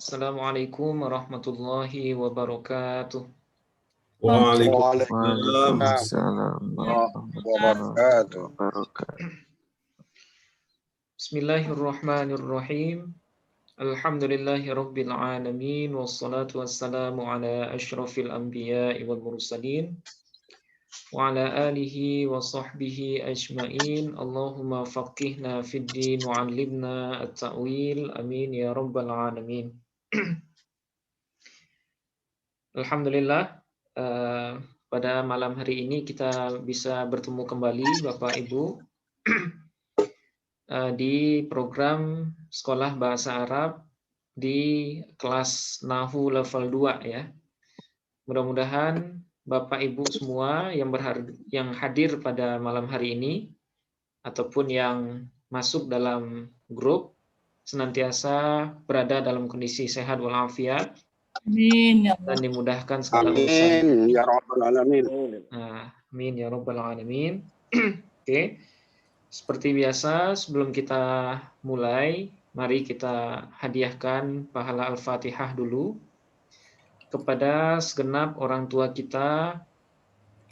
Assalamualaikum warahmatullahi wabarakatuh. Waalaikumsalam Waalaikumsalam warahmatullahi wabarakatuh. wabarakatuh. Bismillahirrahmanirrahim. Alhamdulillahi rabbil alamin. Wassalatu wassalamu ala ashrafil anbiya'i wal mursalin. Wa ala alihi wa sahbihi ajma'in. Allahumma faqihna fid din wa 'allimna at-ta'wil. Amin ya rabbal alamin. Alhamdulillah, pada malam hari ini kita bisa bertemu kembali Bapak Ibu di program Sekolah Bahasa Arab di kelas Nahu level 2 ya. Mudah-mudahan Bapak Ibu semua yang hadir pada malam hari ini ataupun yang masuk dalam grup senantiasa berada dalam kondisi sehat walafiat. Amin ya Dan Allah. dimudahkan segala urusan. Amin ya rabbal alamin. Amin ya rabbal alamin. Oke. Seperti biasa, sebelum kita mulai, mari kita hadiahkan pahala Al-Fatihah dulu kepada segenap orang tua kita,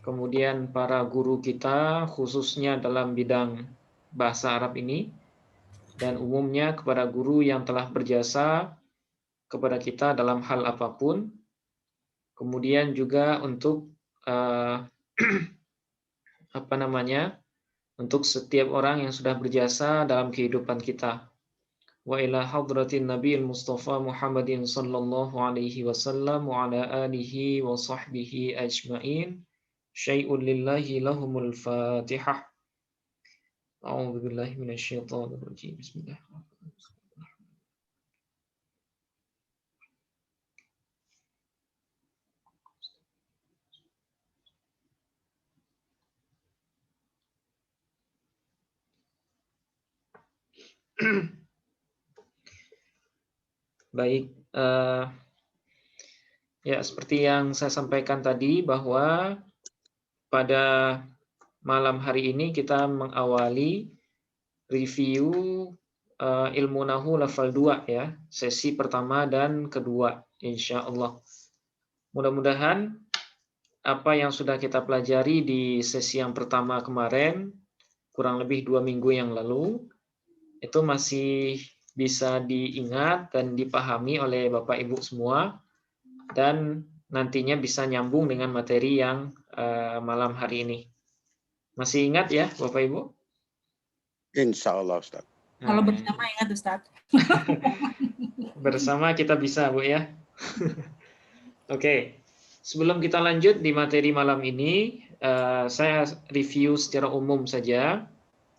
kemudian para guru kita, khususnya dalam bidang bahasa Arab ini, dan umumnya kepada guru yang telah berjasa kepada kita dalam hal apapun. Kemudian juga untuk untuk setiap orang yang sudah berjasa dalam kehidupan kita. Wa ila hadratin Nabiyil Mustafa Muhammadin sallallahu alaihi wasallam wa ala alihi wa sahbihi ajma'in. Syai'un lillahi lahumul Fatihah. A'udzu billahi minasyaitonir rajim. Bismillahirrahmanirrahim. Baik, ya seperti yang saya sampaikan tadi bahwa pada malam hari ini kita mengawali review ilmu Nahu level 2 ya, sesi pertama dan kedua insya Allah. Mudah-mudahan apa yang sudah kita pelajari di sesi yang pertama kemarin, kurang lebih 2 minggu yang lalu, itu masih bisa diingat dan dipahami oleh Bapak Ibu semua, dan nantinya bisa nyambung dengan materi yang malam hari ini. Masih ingat ya Bapak Ibu? Insya Allah Ustaz. Kalau bersama ingat Ustaz. Bersama kita bisa Bu ya. Oke, sebelum kita lanjut di materi malam ini, saya review secara umum saja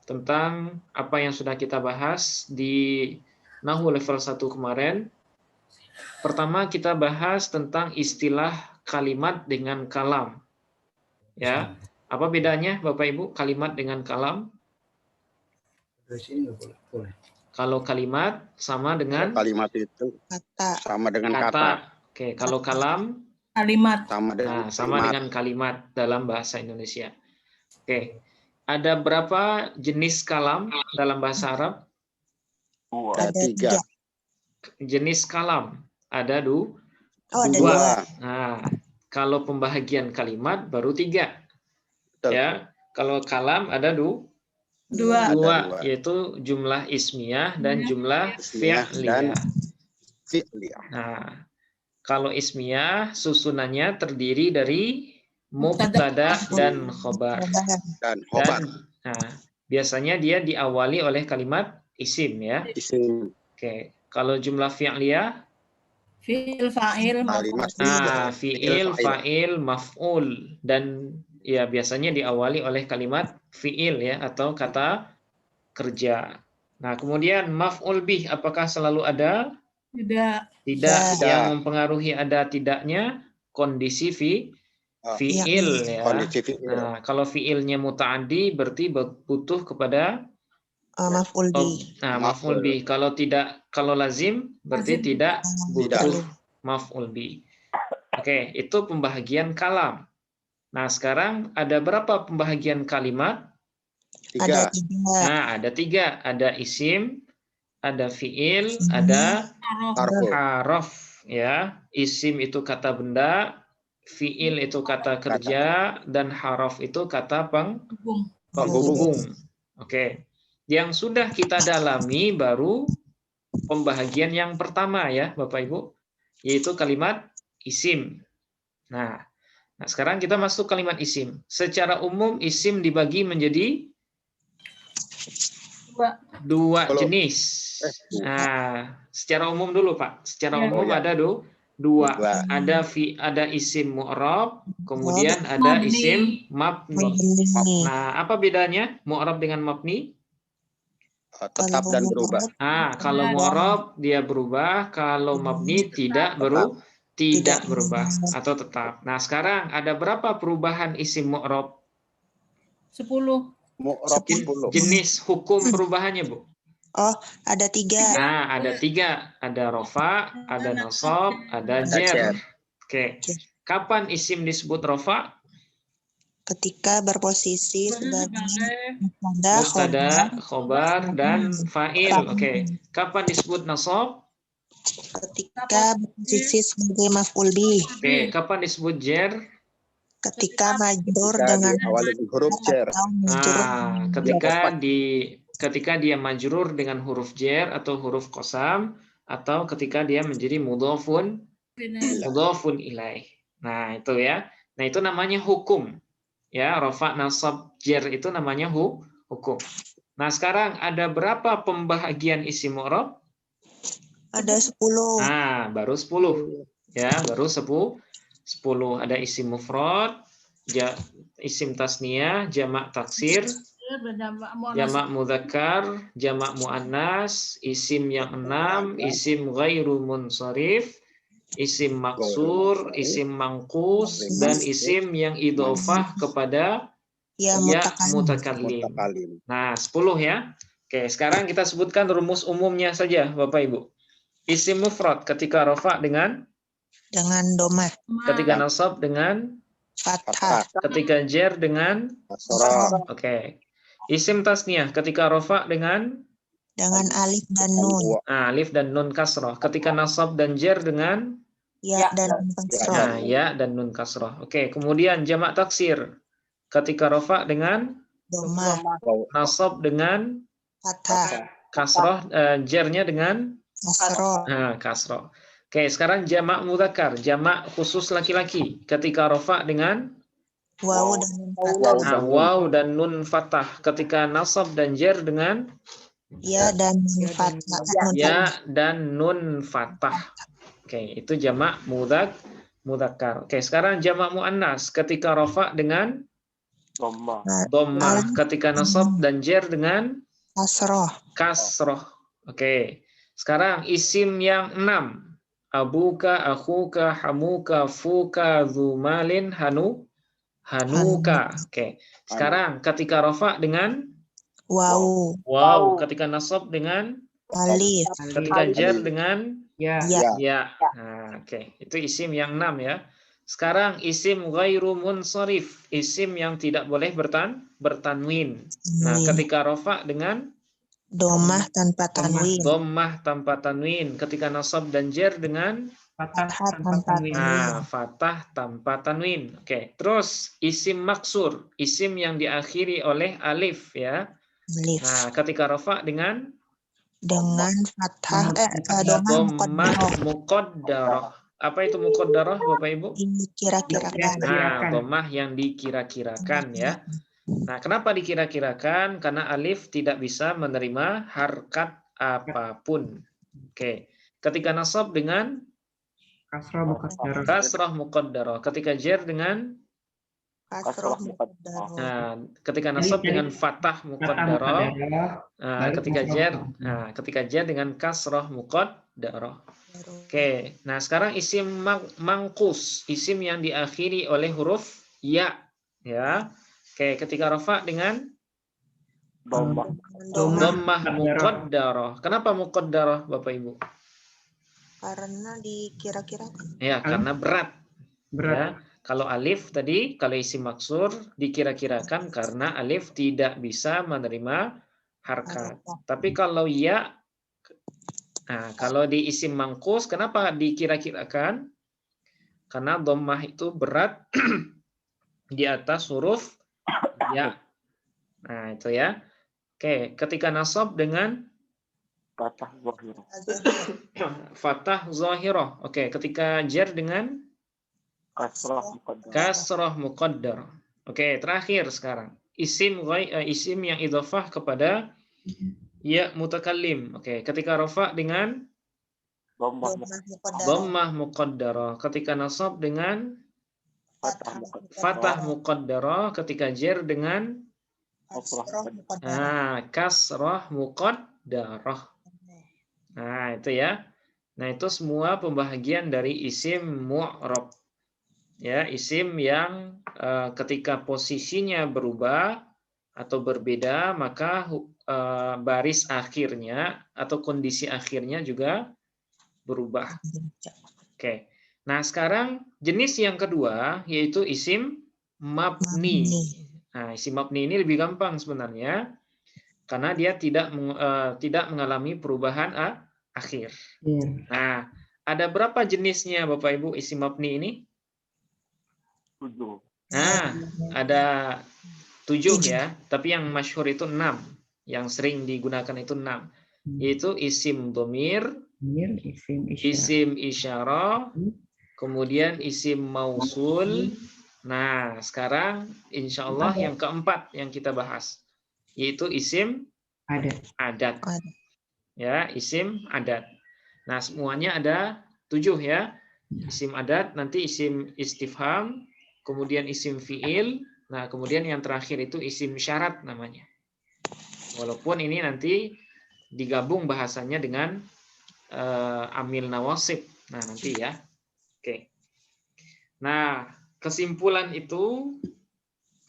tentang apa yang sudah kita bahas di Nahu level 1 kemarin. Pertama kita bahas tentang istilah kalimat dengan kalam. Ya, apa bedanya Bapak Ibu kalimat dengan kalam? Kalau kalimat sama dengan Kalimat itu Kata. sama dengan kata. Oke, kalau kalam Kalimat. Sama dengan kalimat dalam bahasa Indonesia. Oke. Ada berapa jenis kalam dalam bahasa Arab? Ada 3. Jenis kalam ada ada dua. Nah, kalau pembahagian kalimat baru 3. Betul. Ya, kalau kalam ada Dua. Dua. yaitu jumlah ismiyah dan jumlah Ismiyah dan fi'liyah. fi'liyah. Nah, kalau ismiyah susunannya terdiri dari mubtada dan khobar. Dan khobar. Nah, biasanya dia diawali oleh kalimat isim ya. Isim. Oke, kalau jumlah fi'liyah, Fi'il, fa'il, Kalimat maf'ul. fi'il, fa'il, maf'ul, dan ya biasanya diawali oleh kalimat fi'il ya atau kata kerja. Nah, kemudian maf'ul bih apakah selalu ada? Tidak. Tidak. Tidak. Yang mempengaruhi ada tidaknya kondisi fi'il ya. Kondisi fi'il. Nah, kalau fi'ilnya muta'addi berarti butuh kepada maf'ul bih. maf'ul bih. Kalau lazim berarti Lazim. tidak butuh Tidak. maf'ul bih. Oke, itu pembahagian kalam. Nah, sekarang ada berapa pembahagian kalimat? 3. Ada 3. Nah, ada 3. Ada isim, ada fiil, ada Harfu. harof, ya. Isim itu kata benda, fiil itu kata kerja, dan harof itu kata penghubung. Oke. Yang sudah kita dalami baru pembahagian yang pertama ya, Bapak Ibu, yaitu kalimat isim. Nah, sekarang kita masuk kalimat isim. Secara umum isim dibagi menjadi dua jenis. Nah, secara umum dulu Pak. Secara umum ada dua. Ada isim mu'rab, kemudian ada isim mabni. Nah, apa bedanya mu'rab dengan mabni? Tetap dan berubah. Kalau mu'rab dia berubah, kalau mabni tidak berubah atau tetap. Nah, sekarang ada berapa perubahan isim mu'rab? 10. Mu'rab 10. Jenis hukum perubahannya, Bu? Oh, ada 3. Ada 3. Ada rofa, ada nasab, ada jer. Oke. Kapan isim disebut rofa? Ketika berposisi sebagai Mubtada, khobar, dan fa'il. Oke. Kapan disebut nasab? ketika berposisi sebagai maf'ul bih. Oke. Kapan disebut jer? Ketika majrur dengan awal huruf jer. Ketika dia majrur dengan huruf jer atau huruf qasam, atau ketika dia menjadi mudhafun ilaih. Nah, itu ya. Nah, itu namanya hukum. Ya, rafa, nasab, jer itu namanya hukum. Nah, sekarang ada berapa pembahagian isim mu'rab? Ada 10. Baru 10. Ya, baru 10. Ada isim mufrad, isim tasniyah, jamak taksir, jamak mudzakkar, jamak muannas, isim yang 6, isim ghairu munsharif, isim maksur, isim mangkus, dan isim yang idhofah kepada ya mutakallim. Nah, 10 ya. Oke, sekarang kita sebutkan rumus umumnya saja, Bapak Ibu. Isim mufrad ketika rafa dengan domah. Ketika nasab dengan fathah. Ketika jer dengan kasrah. Oke. Isim tasniyah ketika rafa dengan alif dan nun. Alif dan nun kasrah. Ketika nasab dan jer dengan ya dan nun kasrah. Ya dan nun kasrah. Oke, kemudian jamak taksir ketika rafa dengan domah. nasab dengan fathah. kasrah, jernya dengan kasrah. Oke, sekarang jamak mudzakkar, jamak khusus laki-laki ketika rafa dengan waw dan nun fathah. Ketika nasab dan jer dengan ya dan nun fathah. Ya dan nun fathah. Oke, itu jamak mudzakkar. Oke, sekarang jamak muannas ketika rafa dengan dhammah. Ketika nasab dan jer dengan kasroh. Oke. Sekarang isim yang 6. Abuka, akhuka, hamuka, fuka, zumalin, hanuka. Oke. Sekarang ketika rafa dengan waw. Ketika nasab dengan alif. Ketika jer dengan ya. Nah, oke. Itu isim yang 6 ya. Sekarang isim ghairu munsharif, isim yang tidak boleh bertanwin. Nah, ketika rafa dengan domah tanpa tanwin. Dhammah tanpa tanwin. Ketika nasab dan jer dengan fathah tanpa tanwin. Fathah tanpa tanwin. Oke. Terus isim maksur, isim yang diakhiri oleh alif ya. Alif. Nah, ketika rafa dengan fathah dhammah muqaddarah. Apa itu muqaddarah, Bapak Ibu? Dikira-kirakan. Dhammah yang dikira-kirakan ya. Nah, kenapa dikira-kirakan? Karena alif tidak bisa menerima harkat apapun. Oke. Ketika nasab dengan kasrah muqaddarah. Ketika jer dengan kasrah muqaddarah. Nah, ketika nasab dengan fathah muqaddarah. Ketika jer dengan kasrah muqaddarah. Oke. Nah, sekarang isim mangkus, isim yang diakhiri oleh huruf ya. Ya. Oke, ketika rafa dengan dhammah muqaddarah. Kenapa muqaddarah, Bapak Ibu? Karena dikira-kirakan. Ya, karena berat. Ya. Kalau alif tadi, kalau isim maksur dikira-kirakan karena alif tidak bisa menerima harkat. Tapi kalau ya Nah, kalau di isim mangkus, kenapa dikira-kirakan? Karena dhammah itu berat di atas huruf ya. Nah, itu ya. Oke, ketika nasab dengan Fathah zahirah. fathah zahirah. Oke, ketika jar dengan Kasrah muqaddar. kasrah muqaddar. Oke, terakhir sekarang. Isim yang idhofah kepada ya mutakallim. Oke, ketika rafa dengan Dhammah muqaddar. dhammah muqaddarah. Ketika nasab dengan Fathah muqaddar. fathah muqaddarah. Ketika jar dengan kasrah muqaddarah. Nah, itu ya. Nah, itu semua pembahagian dari isim mu'rab. Ya, isim yang ketika posisinya berubah atau berbeda, maka baris akhirnya atau kondisi akhirnya juga berubah. Oke. Nah, sekarang jenis yang kedua yaitu isim mabni. Nah, isim mabni ini lebih gampang sebenarnya karena dia tidak mengalami perubahan akhir. Nah, ada berapa jenisnya Bapak Ibu isim mabni ini? 7. Nah, ada 7 ya, tapi yang masyhur itu 6. Yang sering digunakan itu 6. Yaitu isim dhamir, isim isyarah, kemudian isim mausul. Nah, sekarang insya Allah yang keempat yang kita bahas, yaitu isim adat. Ya, isim adat. Nah, semuanya ada 7 ya. Isim adat, nanti isim istifham, kemudian isim fi'il, nah kemudian yang terakhir itu isim syarat namanya. Walaupun ini nanti digabung bahasanya dengan amil nawasib. Nah, nanti ya. Oke. Nah, kesimpulan itu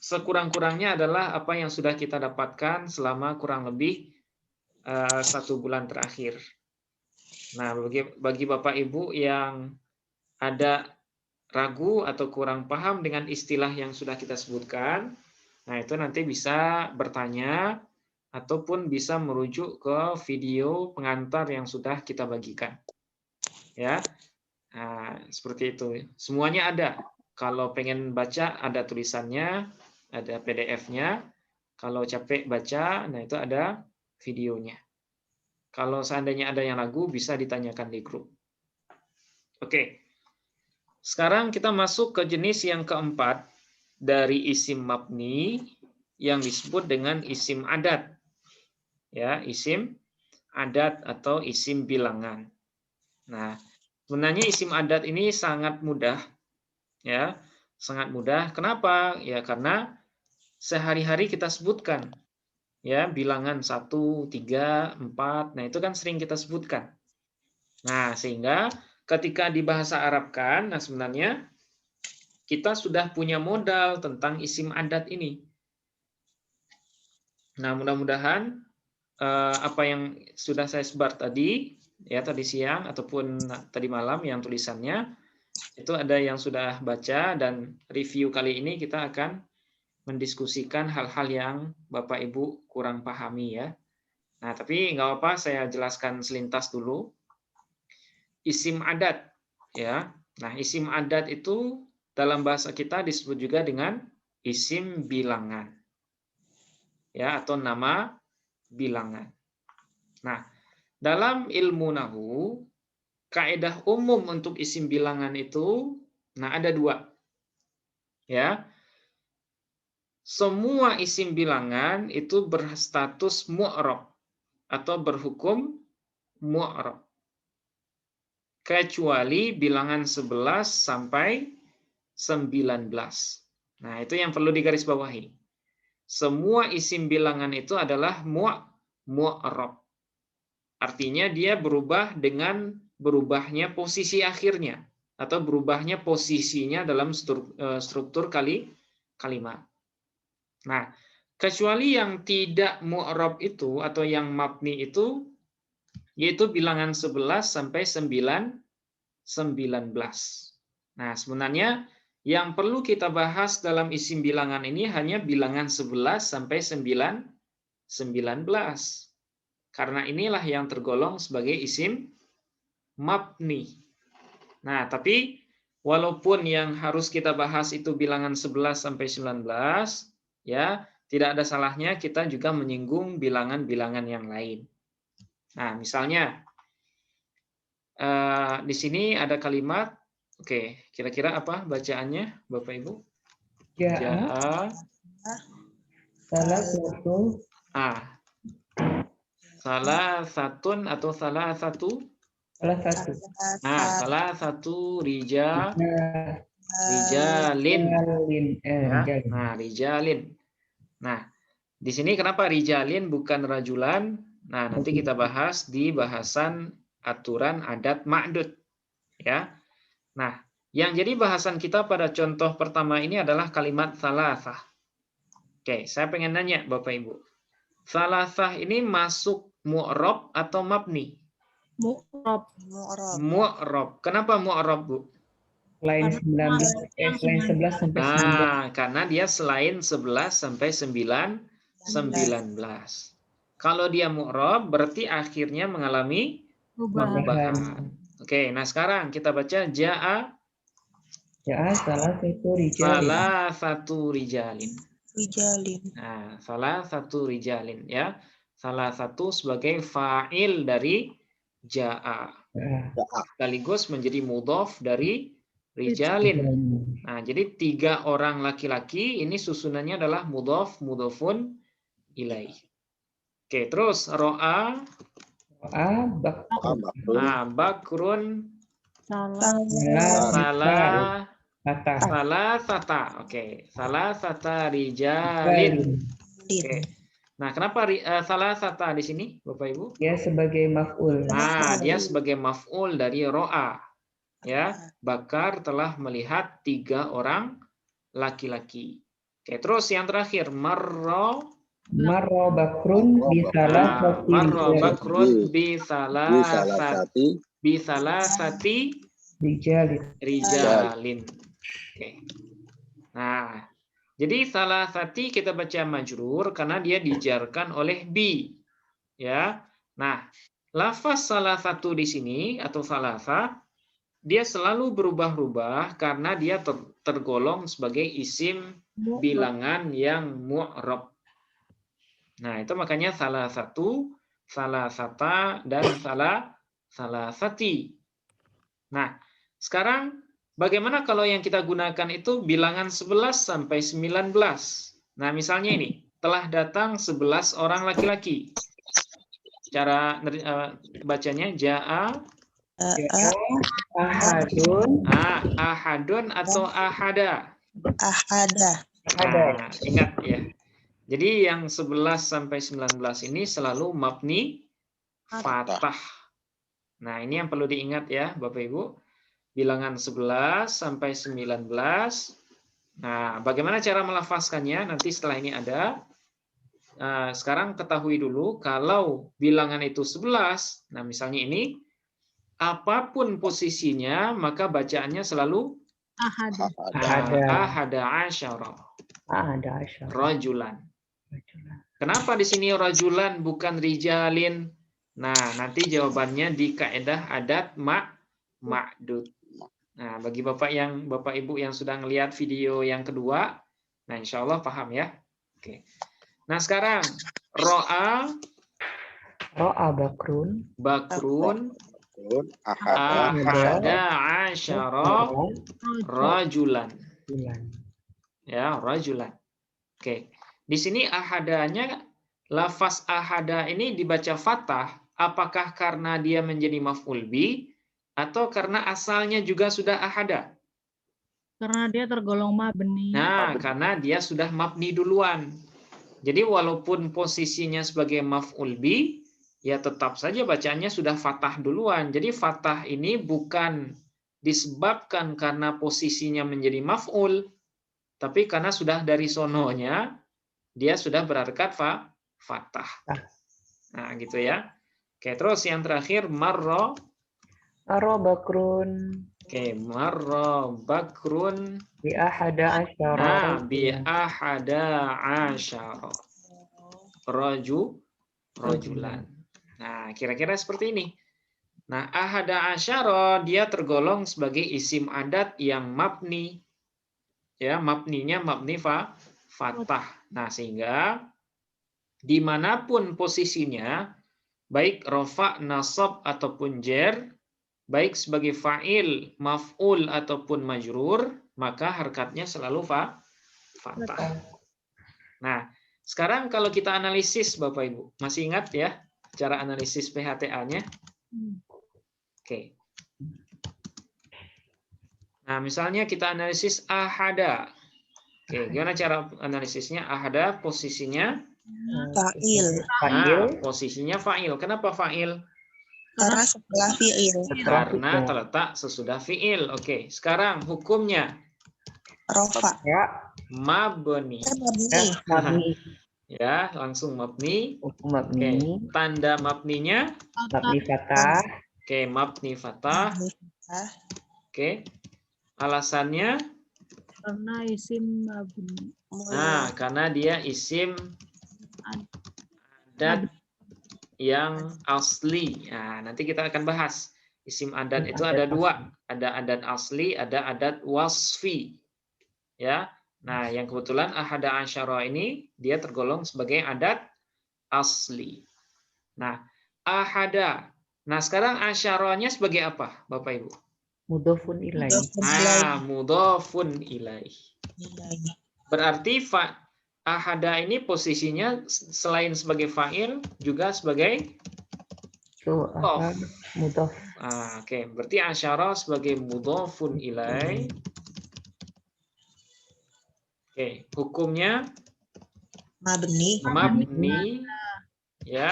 sekurang-kurangnya adalah apa yang sudah kita dapatkan selama kurang lebih 1 bulan terakhir. Nah, bagi Bapak Ibu yang ada ragu atau kurang paham dengan istilah yang sudah kita sebutkan, nah itu nanti bisa bertanya ataupun bisa merujuk ke video pengantar yang sudah kita bagikan. Ya, nah, seperti itu. Semuanya ada. Kalau pengen baca ada tulisannya, ada PDF-nya. Kalau capek baca, nah itu ada videonya. Kalau seandainya ada yang ragu, bisa ditanyakan di grup. Oke. Sekarang kita masuk ke jenis yang keempat dari isim mabni yang disebut dengan isim adat. Ya, isim adat atau isim bilangan. Nah, sebenarnya isim adat ini sangat mudah. Ya, sangat mudah. Kenapa? Ya, karena sehari-hari kita sebutkan. Ya, bilangan 1, 3, 4. Nah, itu kan sering kita sebutkan. Nah, sehingga ketika di bahasa Arab kan, nah sebenarnya kita sudah punya modal tentang isim adat ini. Nah, mudah-mudahan apa yang sudah saya sebar tadi, ya tadi siang ataupun tadi malam yang tulisannya, itu ada yang sudah baca, dan review kali ini kita akan mendiskusikan hal-hal yang Bapak Ibu kurang pahami ya. Nah, tapi nggak apa-apa, saya jelaskan selintas dulu. Isim adat, ya. Nah, isim adat itu dalam bahasa kita disebut juga dengan isim bilangan, ya, atau nama bilangan. Nah, dalam ilmu nahwu, kaidah umum untuk isim bilangan itu, nah ada 2, ya. Semua isim bilangan itu berstatus mu'rab atau berhukum mu'rab, kecuali bilangan 11 sampai 19. Nah, itu yang perlu digarisbawahi. Semua isim bilangan itu adalah mu'rab. Artinya dia berubah dengan berubahnya posisi akhirnya atau berubahnya posisinya dalam struktur kalimat. Nah, kecuali yang tidak mu'rab itu atau yang mabni itu, yaitu bilangan 11 sampai 19. Nah, sebenarnya yang perlu kita bahas dalam isim bilangan ini hanya bilangan 11 sampai 19. Karena inilah yang tergolong sebagai isim mabni. Nah, tapi walaupun yang harus kita bahas itu bilangan 11 sampai 19, ya, tidak ada salahnya kita juga menyinggung bilangan-bilangan yang lain. Nah, misalnya di sini ada kalimat, oke, kira-kira apa bacaannya, Bapak Ibu? Ja'a. Salah satu. Salah satun atau salah satu? Salah satu. Nah, salah satu rijalin. Ya. Nah, rijalin. Nah, di sini kenapa rijalin bukan rajulan? Nah, nanti kita bahas di bahasan aturan adat ma'dud. Ya. Nah, yang jadi bahasan kita pada contoh pertama ini adalah kalimat salasah. Oke, saya pengen nanya Bapak Ibu. Salasah ini masuk mu'rob atau mabni? Mu'rob. Mu'rob. Kenapa mu'rob, Bu? Selain 11 sampai 19. Nah, karena dia selain 11 sampai 19. Kalau dia mu'rob berarti akhirnya mengalami perubahan. Oke, nah sekarang kita baca ja'a. Ja'a salah satu rijalin. Salah satu rijalin. Rijalin. Nah, salah satu rijalin ya. Salah satu sebagai fa'il dari ja'a. Sekaligus menjadi mudhof dari rijalin. Nah, jadi 3 orang laki-laki ini susunannya adalah mudhof, mudhofun ilaih. Oke, terus ro'a. Nah, bakrun. Salah sata. Oke, salah sata rijalin. Oke. Nah, kenapa salah sata di sini, Bapak Ibu? Dia sebagai maf'ul. Nah, dia sebagai maf'ul dari ro'a. Ya, Bakar telah melihat 3 orang laki-laki. Oke, terus yang terakhir marro Bakrun bisalah bisalasati rijalin. Oke. Nah, jadi salasati kita baca majrur karena dia dijarkan oleh bi. Ya. Nah, lafaz salah satu di sini atau salasa dia selalu berubah-ubah karena dia tergolong sebagai isim bilangan yang mu'rob. Nah, itu makanya salah satu, salah sata, dan salah sati. Nah, sekarang bagaimana kalau yang kita gunakan itu bilangan 11 sampai 19? Nah, misalnya ini, telah datang 11 orang laki-laki. Cara bacanya ja'a. Ahadun atau ahada? Ahada. Nah, ingat ya. Jadi yang 11 sampai 19 ini selalu mabni fathah. Nah, ini yang perlu diingat ya, Bapak Ibu. Bilangan 11 sampai 19. Nah, bagaimana cara melafazkannya? Nanti setelah ini ada. Sekarang ketahui dulu kalau bilangan itu 11. Nah, misalnya ini apapun posisinya, maka bacaannya selalu ahada asyara. Rajulan. Kenapa di sini rajulan bukan rijalin? Nah, nanti jawabannya di kaidah adat ma'dud. Nah, bagi Bapak Ibu yang sudah melihat video yang kedua, nah insya Allah paham ya. Oke. Nah, sekarang ro'a bakrun ahada asyara rajulan. Ya, rajulan. Oke. Di sini ahadanya, lafaz ahada ini dibaca fathah, apakah karena dia menjadi maf'ul bi atau karena asalnya juga sudah ahada? Karena dia tergolong mabni. Nah, karena dia sudah mabni duluan. Jadi walaupun posisinya sebagai maf'ul bi, ya tetap saja bacaannya sudah fathah duluan. Jadi fathah ini bukan disebabkan karena posisinya menjadi maf'ul, tapi karena sudah dari sononya, dia sudah berharkat fathah. Nah, gitu ya. Oke, terus yang terakhir marro bakrun. Oke, marro bakrun Bi ahada asyara. bi ahada asyara rajulan. Nah, kira-kira seperti ini. Nah, ahada asyara dia tergolong sebagai isim adat yang mabni. Ya, mabninya mabni fathah. Nah, sehingga dimanapun posisinya, baik rofa, nasab, ataupun jer, baik sebagai fa'il, maf'ul, ataupun majrur, maka harkatnya selalu fathah. Nah, sekarang kalau kita analisis, Bapak Ibu, masih ingat ya cara analisis PHTA-nya? Oke. Nah, misalnya kita analisis ahada. Oke, gimana cara analisisnya? Ahada posisinya? Fa'il. Nah, posisinya fa'il. Kenapa fa'il? Karena setelah fi'il. Karena terletak sesudah fi'il. Oke, sekarang hukumnya Rofa. Ya, mabni. mabni. Ya, langsung mabni. Hukum mabni. Oke, tanda mabninya? Mabni fathah. Oke, mabni fathah. Oke, alasannya? Karena isim mabni. Nah, karena dia isim adat yang asli. Nah, nanti kita akan bahas. Isim adat itu ada dua. Ada adat asli, ada adat wasfi. Ya. Nah, yang kebetulan ahada asyara ini dia tergolong sebagai adat asli. Nah, ahada. Nah, sekarang asyaranya sebagai apa, Bapak Ibu? Mudhofun ilaih. Mudhofun ilaih. Berarti ahada ini posisinya selain sebagai fa'il juga sebagai mudhof. Oke, berarti asyara sebagai mudhofun ilaih. Oke, hukumnya Mabni. Ya.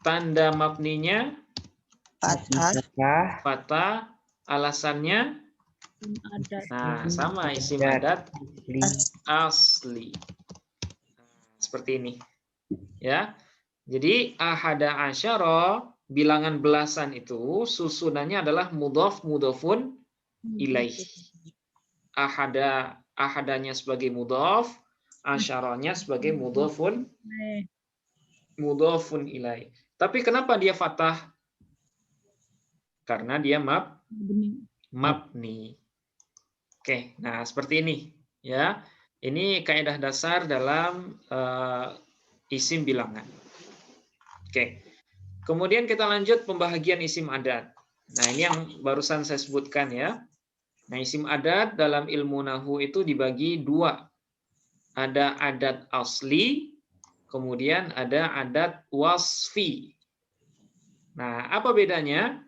Tanda mabninya fathah. Alasannya nah, sama isim adat asli. Seperti ini. Ya. Jadi ahada asyara bilangan belasan itu susunannya adalah mudhof mudhofun ilaih. Ahadanya sebagai mudhof, asyaranya sebagai mudhofun ilaih. Tapi kenapa dia fathah? Karena dia mabni. Oke, nah seperti ini ya. Ini kaidah dasar dalam isim bilangan. Oke. Kemudian kita lanjut pembahagian isim adat. Nah, ini yang barusan saya sebutkan ya. Nah, isim adat dalam ilmu nahwu itu dibagi dua. Ada adat asli, kemudian ada adat wasfi. Nah, apa bedanya?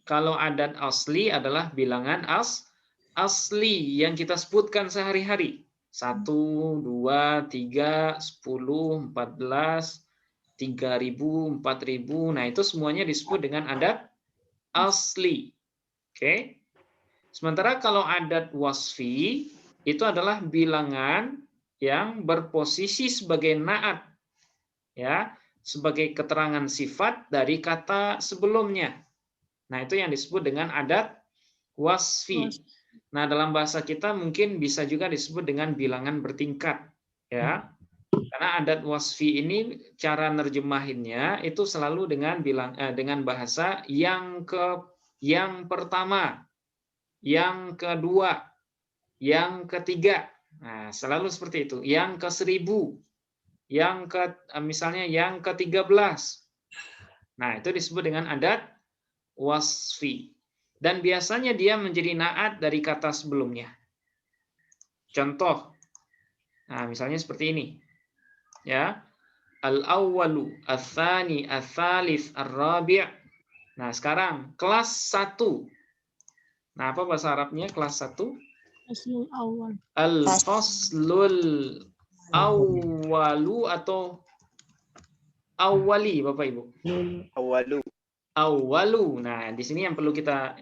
Kalau adat asli adalah bilangan asli yang kita sebutkan sehari-hari. 1, 2, 3, 10, 14, 3.000, 4.000. Nah, itu semuanya disebut dengan adat asli. Oke. Sementara kalau adat wasfi itu adalah bilangan yang berposisi sebagai naat, ya, sebagai keterangan sifat dari kata sebelumnya. Nah, itu yang disebut dengan adat wasfi. Nah, dalam bahasa kita mungkin bisa juga disebut dengan bilangan bertingkat, ya. Karena adat wasfi ini cara nerjemahinnya itu selalu dengan bahasa yang pertama, yang kedua, yang ketiga. Nah, selalu seperti itu. Yang ke-1000, misalnya yang ke-13. Nah, itu disebut dengan adat wasfi. Dan biasanya dia menjadi naat dari kata sebelumnya. Contoh. Nah, misalnya seperti ini. Ya. Al-awwalu, ats-tsani, ats-tsalits, ar-rabi'. Nah, sekarang kelas 1. Nah, apa bahasa Arabnya kelas 1? Faslul awal. Al-faslul awwalu atau awwali, Bapak Ibu? Awwalu. Nah, di sini yang perlu kita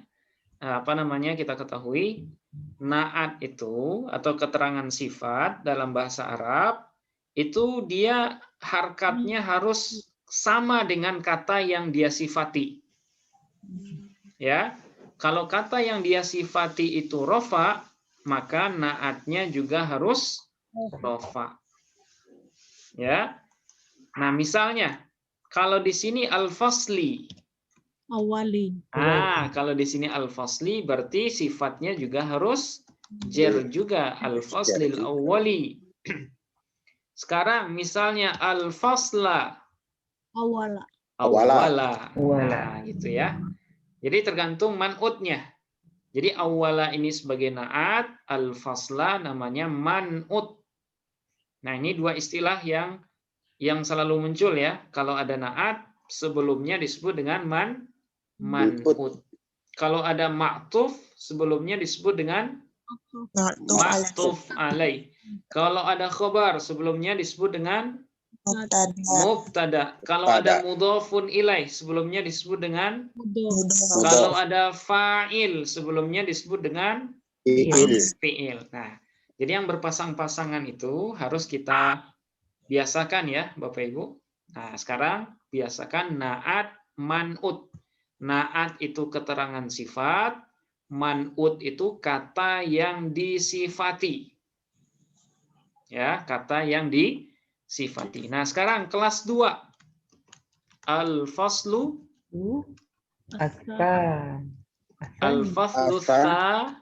kita ketahui, naat itu atau keterangan sifat dalam bahasa Arab itu dia harkatnya harus sama dengan kata yang dia sifati. Ya. Kalau kata yang dia sifati itu rofa, maka naatnya juga harus rofa. Ya. Nah, misalnya Kalau di sini al-fasli. awali, Kalau di sini al-fasli berarti sifatnya juga harus jer juga, al-faslil awwali. Sekarang misalnya al-fasla awala, awwala. Awwala. Nah, gitu ya. Jadi tergantung man'utnya. Jadi awwala ini sebagai naat, al-fasla namanya man'ut. Nah, ini dua istilah yang selalu muncul ya. Kalau ada naat, sebelumnya disebut dengan man'ut. Kalau ada ma'tuf, sebelumnya disebut dengan ma'tuf alaih. Kalau ada khobar, sebelumnya disebut dengan mubtada. Kalau ada mudhafun ilaih, sebelumnya disebut dengan mudof, kalau ada fa'il, sebelumnya disebut dengan fi'il. Nah, jadi yang berpasang-pasangan itu harus kita biasakan ya, Bapak Ibu. Nah, sekarang biasakan naat man'ut. Naat itu keterangan sifat, man'ut itu kata yang disifati. Ya, kata yang disifati. Nah, sekarang kelas 2. Al-faslu Asa. Al-faslu Salah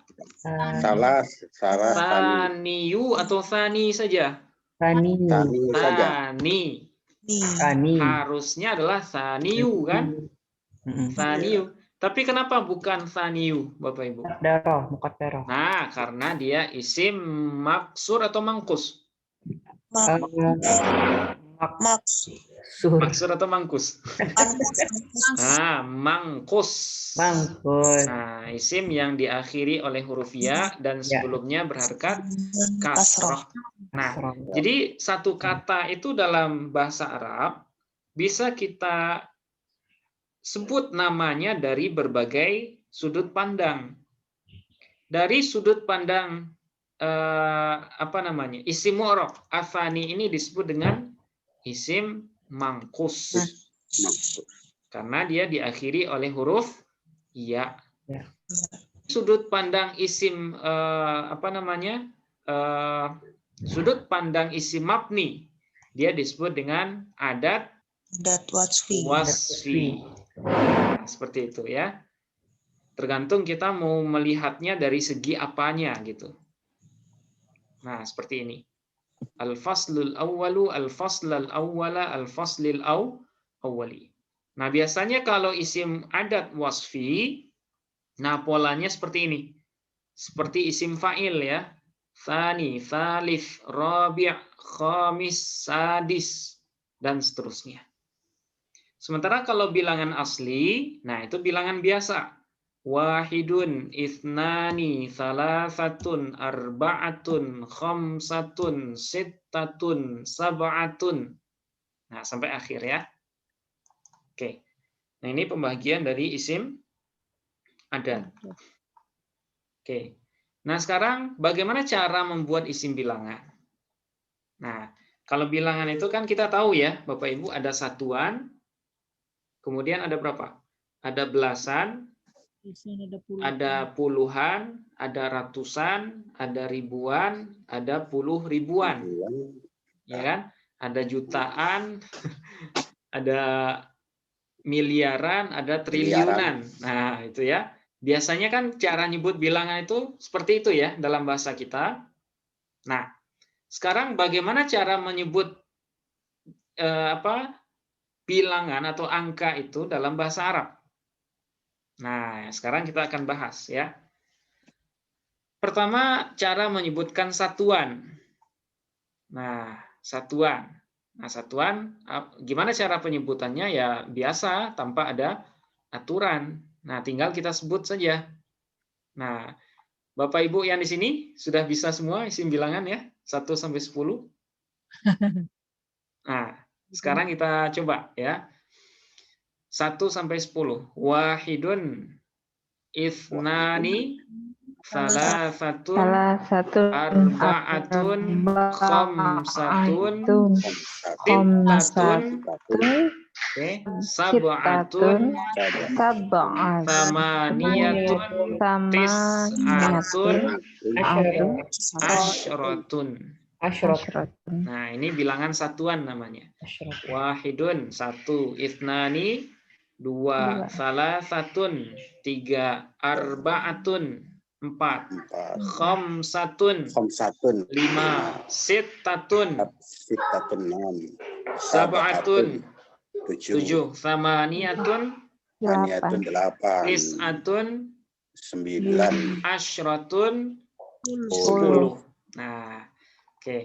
tani. Thaniyu atau thani saja? Tani. Tani saja. Thani. Tani. Harusnya adalah thaniyu kan? Thaniyu. Tapi kenapa bukan thaniyu, Bapak Ibu? Muqaddarah. Nah, karena dia isim maksur atau mangkus? Maksur atau mangkus? Nah, mangkus. Mangkus. Nah, isim yang diakhiri oleh huruf ya dan sebelumnya berharkat kasrah. Nah, jadi satu kata itu dalam bahasa Arab bisa kita sebut namanya dari berbagai sudut pandang. Dari sudut pandang isim mu'rab, afani ini disebut dengan isim mangkus. Karena dia diakhiri oleh huruf ya. Sudut pandang isim sudut pandang isim mabni, dia disebut dengan adat wasfi. Nah, seperti itu ya. Tergantung kita mau melihatnya dari segi apanya gitu. Nah, seperti ini. Al-faslul awwalu, al-faslal awwala, al-faslil awwali. Nah, biasanya kalau isim adat wasfi, nah polanya seperti ini. Seperti isim fa'il ya. Tsani, tsalits, rabi', khamis, sadis, dan seterusnya. Sementara kalau bilangan asli, nah itu bilangan biasa. Wahidun, ithnani, salasatun, arba'atun, khamsatun, sittatun, sab'atun. Nah, sampai akhir ya. Oke. Nah, ini pembagian dari isim adat. Oke. Nah, sekarang bagaimana cara membuat isim bilangan? Nah, kalau bilangan itu kan kita tahu ya, Bapak Ibu, ada satuan, kemudian ada berapa? Ada belasan, ada puluhan, ada ratusan, ada ribuan, ada puluh ribuan. Ya kan? Ada jutaan, ada miliaran, ada triliunan. Nah, itu ya. Biasanya kan cara nyebut bilangan itu seperti itu ya dalam bahasa kita. Nah, sekarang bagaimana cara menyebut bilangan atau angka itu dalam bahasa Arab? Nah, sekarang kita akan bahas ya. Pertama, cara menyebutkan satuan. Nah, satuan. Nah, satuan, gimana cara penyebutannya? Ya, biasa, tanpa ada aturan. Nah, tinggal kita sebut saja. Nah, Bapak Ibu yang di sini sudah bisa semua isim bilangan ya? 1 sampai 10. Nah, sekarang kita coba ya. 1 sampai 10. Wahidun, ithnani, salasatun, arba'atun, khamsatun, sittatun, sab'atun, thamaniyatun, tis'atun, asyaratun. Asyratun. Nah, ini bilangan satuan namanya. Asyratun. Wahidun, 1. Ithnani, 2. Salasatun, 3. Arba'atun, 4. 4. Khamsatun, Khamsatun. 5. Sittatun, Sittatun 6. Sab'atun, 7. 7. Samaniyatun, Maniyatun 8. Tis'atun, 9. Asyratun, 10. 10. Nah, oke.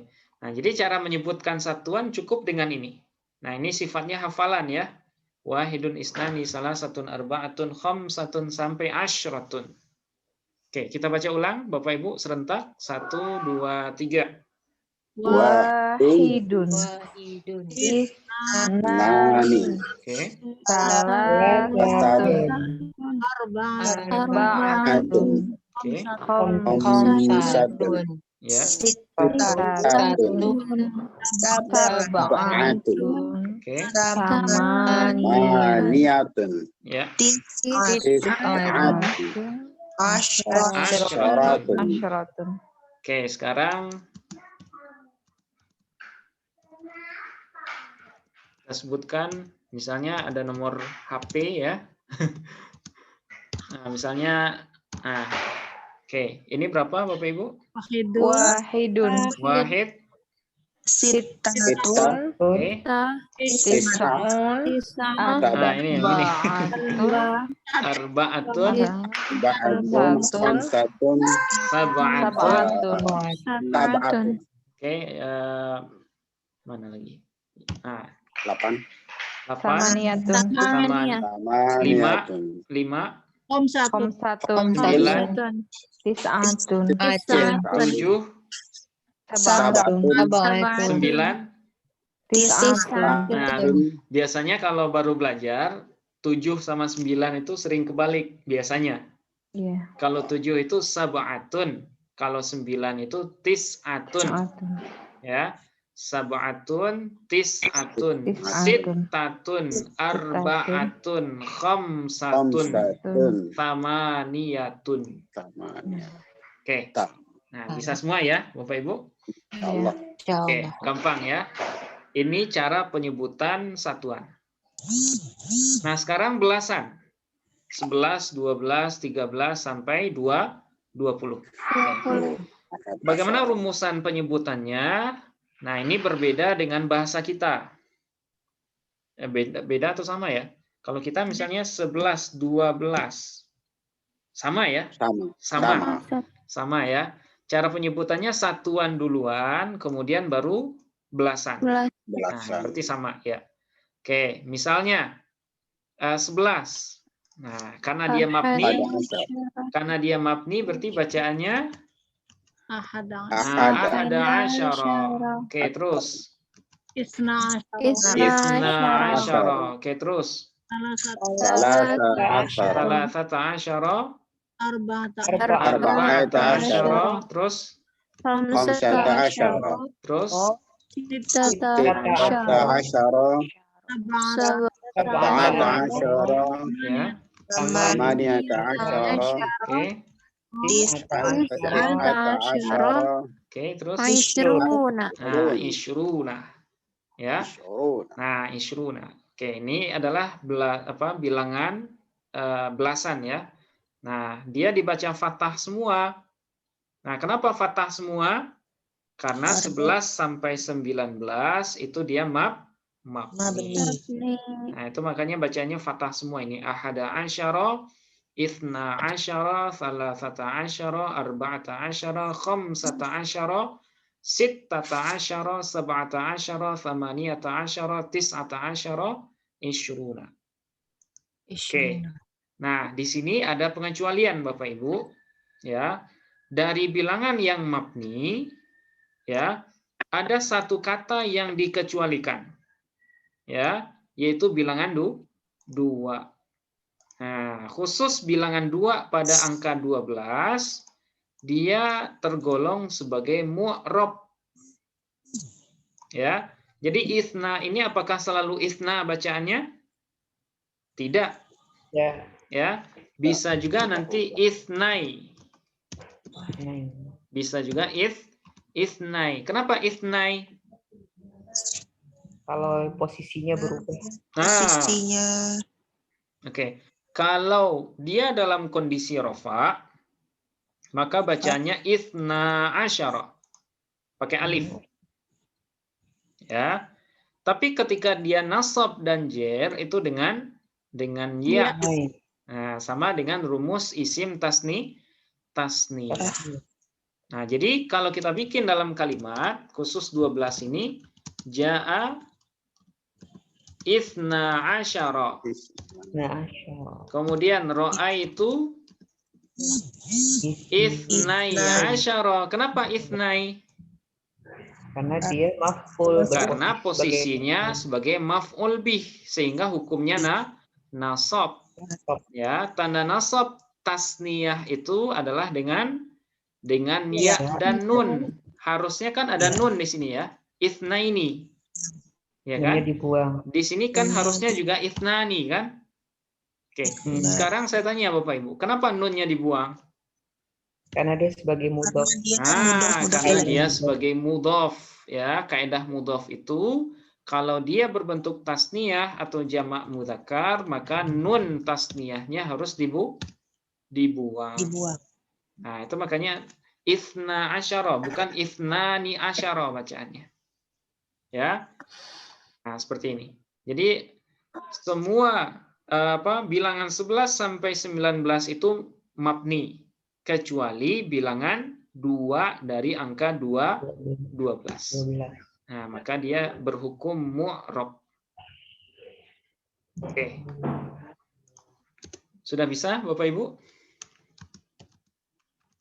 Nah, jadi cara menyebutkan satuan cukup dengan ini. Nah, ini sifatnya hafalan ya. Wahidun, isnani, salasatun, arba'atun, khamsatun, sampai asyratun. Oke, kita baca ulang Bapak Ibu serentak. 1, 2, 3. Wahidun. Isnani. Oke. Salasatun. Arba'atun. Oke. Khamsatun. Ya. Sittatun. Sab'atun. Oke. Samaniyatun. Maniyatun. Ya. Tis'atun. Asyratun. Asyratun. Oke, sekarang kita sebutkan misalnya ada nomor HP ya. Nah, misalnya oke, ini berapa Bapak Ibu? Wahidun. Wahid. Sittatun. Oke. Tis'un. Nah, ini yang ini. Arba'atun. Arba'atun, Khamsatun. sab'atun. Sab'atun. Oke, mana lagi? Nah, 8. 8. Samaniyatun. Samaniyatun. 5. Khamsatun. 9. Tis'atun. 7. Sab'atun. 9. Tis'atun. Nah, biasanya kalau baru belajar 7 sama 9 itu sering kebalik biasanya. Iya. Kalau 7 itu sab'atun, kalau 9 itu tis'atun. Ya. Sab'atun, tis'atun, sittatun, arba'atun, khamsatun, thamaniyatun. Oke. Nah, bisa semua ya, Bapak Ibu? Allah. Oke, gampang ya. Ini cara penyebutan satuan. Nah, sekarang belasan. 11, 12, 13, sampai 20. Bagaimana rumusan penyebutannya? Nah, ini berbeda dengan bahasa kita. Beda atau sama ya? Kalau kita misalnya 11, 12. Sama ya? Sama ya. Cara penyebutannya satuan duluan, kemudian baru belasan. Nah, berarti sama ya. Oke, misalnya 11. Nah, karena dia mabni berarti bacaannya ahada asyara. Oke, terus. Isna asyara. Oke, terus. Salasata asyara. Arba'ata asyara. Terus. Khamsata asyara. Terus. Sittata asyara. Sab'ata asyara. Ya. Samaniyata asyara. Oke. Tis'ata asyara. Oke, terus. Ishruna. Nah, ishruna. Ya. Nah, ishruna. Oke, ini adalah bilangan belasan ya. Nah, dia dibaca fathah semua. Nah, kenapa fathah semua? Karena 11 sampai 19 itu dia mabni. Nah, itu makanya bacanya fathah semua ini. Ahada asyara, ithna asyara, salasata asyara, arba'ata asyara, khamsata asyara, sittata asyara, sab'ata asyara, thamaniyata asyara, tis'ata asyara, ishruna. Oke. Nah, di sini ada pengecualian Bapak Ibu, ya. Dari bilangan yang mabni, ya, ada satu kata yang dikecualikan, ya, yaitu bilangan 2. Nah, khusus bilangan 2 pada angka 12, dia tergolong sebagai mu'rab, ya. Jadi itsna ini apakah selalu itsna bacaannya? Tidak. Ya, bisa juga nanti itsnai. Bisa juga Ithnai. Kenapa ithnai? Kalau posisinya berubah. Posisinya Oke. Kalau dia dalam kondisi rofa, maka bacanya ithna asyara. Pakai alif. Ya. Tapi ketika dia nasab dan jer itu dengan ya. Nah, sama dengan rumus isim tasniyah. Nah, jadi kalau kita bikin dalam kalimat khusus 12 ini ja'a ithna asyara. Nah, Kemudian ra'aitu ithnai asyara. Kenapa ithnai? karena dia maf'ul. Karena posisinya sebagai maf'ul bih sehingga hukumnya nasab. Ya, tanda nasab tasniyah itu adalah dengan ya dan nun. Harusnya kan ada nun di sini ya. Ithnaini. Ya kan? Dibuang. Di sini kan harusnya juga ithnani kan? Oke. Sekarang saya tanya Bapak Ibu, kenapa nunnya dibuang? Karena dia sebagai mudhof. Karena dia sebagai mudhof ya. Kaidah mudhof itu kalau dia berbentuk tasniyah atau jamak mudzakkar, maka nun tasniyahnya harus dibuang. Nah, itu makanya ithna asyara, bukan ithnani asyara bacaannya. Ya. Nah, seperti ini. Jadi semua bilangan 11 sampai 19 itu mabni kecuali bilangan 2 dari angka 12. Nah, maka dia berhukum mu'rab. Oke. Sudah bisa Bapak Ibu?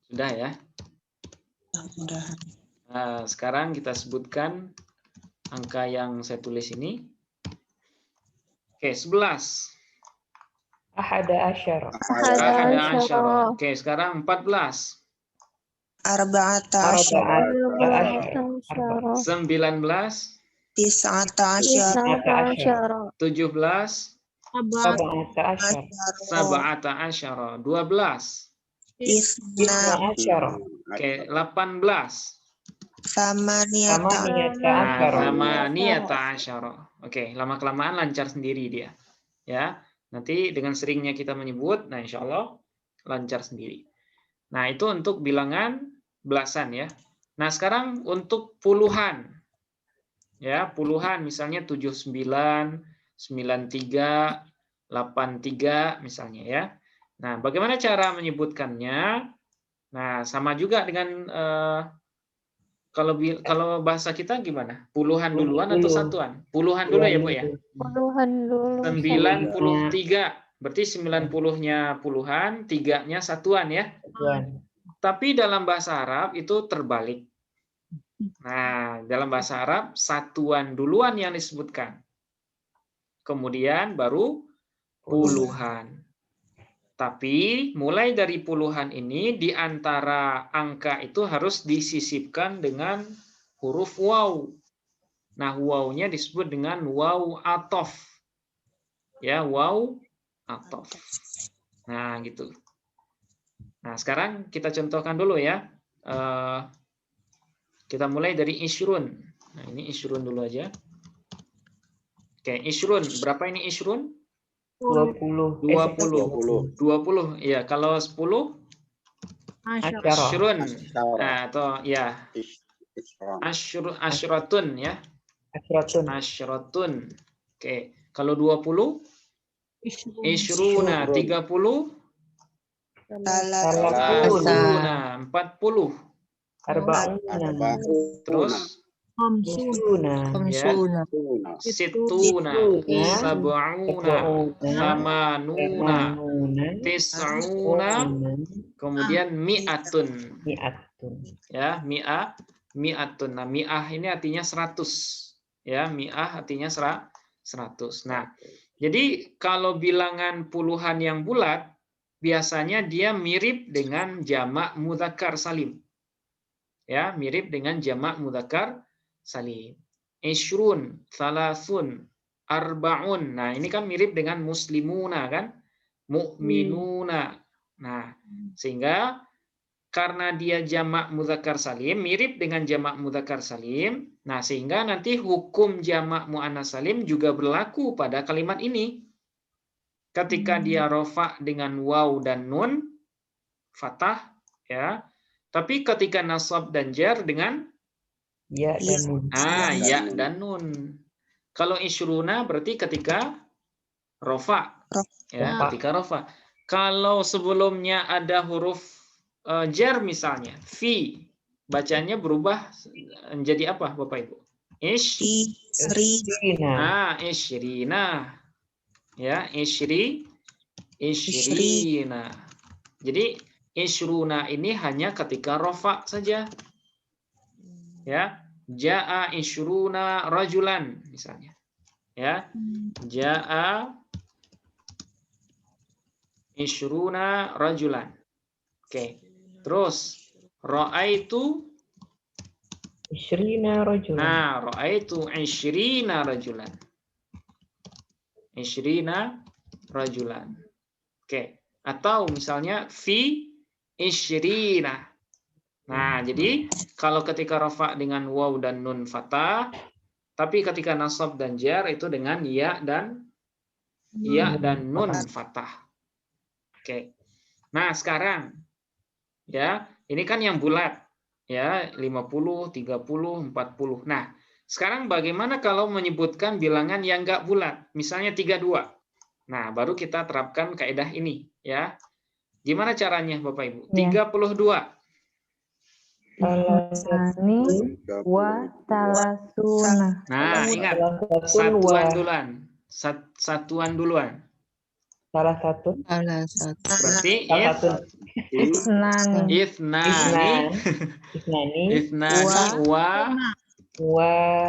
Sudah ya? Sudah. Nah, sekarang kita sebutkan angka yang saya tulis ini. Oke, 11. Ahada asyara. Oke, sekarang 14. Arba'ata asyara. 19. Tis'ata asyara. 17. Sab'ata asyara. 12. Isna asyara. Oke, 18. Samaniyata asyara. Oke, lama-kelamaan lancar sendiri dia. Ya, nanti dengan seringnya kita menyebut, nah insya Allah lancar sendiri. Nah, itu untuk bilangan belasan ya. Nah, sekarang untuk puluhan. Ya, puluhan misalnya 79, 93, 83 misalnya ya. Nah, bagaimana cara menyebutkannya? Nah, sama juga dengan kalau bahasa kita gimana? Puluhan duluan atau satuan? Puluhan dulu ya, Bu ya? Puluhan dulu. 93. Berarti 90-nya puluhan, 3-nya satuan ya. Tapi dalam bahasa Arab itu terbalik. Nah, dalam bahasa Arab satuan duluan yang disebutkan. Kemudian baru puluhan. Tapi mulai dari puluhan ini di antara angka itu harus disisipkan dengan huruf waw. Nah, wawnya disebut dengan waw atof. Ya, waw atof. Nah, gitu. Nah, sekarang kita contohkan dulu ya. Kita mulai dari isyrun. Nah, ini isyrun dulu aja. Oke, isyrun. Berapa ini isyrun? 20. Ya, kalau 10 asyrun. Nah, atau ya asyratun ya. Asyratun. Oke, kalau 20 isyruna, 30 40. Terus Khamsuna. situna, sab'una, thamanuna, tis'una, kemudian mi'atun. Ya, mi'atun. Nah, mi'ah ini artinya 100. Ya, mi'ah artinya 100. Nah, jadi kalau bilangan puluhan yang bulat biasanya dia mirip dengan jamak mudzakkar salim. Ya, mirip dengan jamak mudzakkar salim. Ishrun, salasun, arbaun. Nah, ini kan mirip dengan muslimuna kan? Mu'minuna. Nah, sehingga karena dia jamak mudzakkar salim, mirip dengan jamak mudzakkar salim. Nah, sehingga nanti hukum jamak muannats salim juga berlaku pada kalimat ini. Ketika dia rofa dengan waw dan nun, fathah, ya. Tapi ketika nasab dan jar dengan Ya dan nun. ya dan nun. Kalau isyruna berarti ketika rofa, ya, ketika rofa. Kalau sebelumnya ada huruf jar misalnya, fi, bacanya berubah menjadi apa, Bapak Ibu? Isrina. Isyrina. Ya, isyrina. Jadi isyruna ini hanya ketika rofa saja. Ya, jaa isyruna rajulan misalnya. Ya, jaa isyruna rajulan. Oke. Terus ra'aitu Isrina rajulan. ra'aitu isyrina rajulan. Isyrina rajulan. Oke. Atau misalnya fi isyrina. Nah, jadi kalau ketika rafa dengan waw dan nun fathah, tapi ketika nasab dan jar itu dengan ya dan nun fathah. Oke. Nah, sekarang ya, ini kan yang bulat. Ya, 50, 30, 40. Nah, sekarang bagaimana kalau menyebutkan bilangan yang enggak bulat? Misalnya 32. Nah, baru kita terapkan kaidah ini, ya. Gimana caranya, Bapak Ibu? 32. Isnani wa salasuna. Nah, ingat satuan duluan. Satuan duluan. Salah satu. Berarti Isnani. Ithnani wa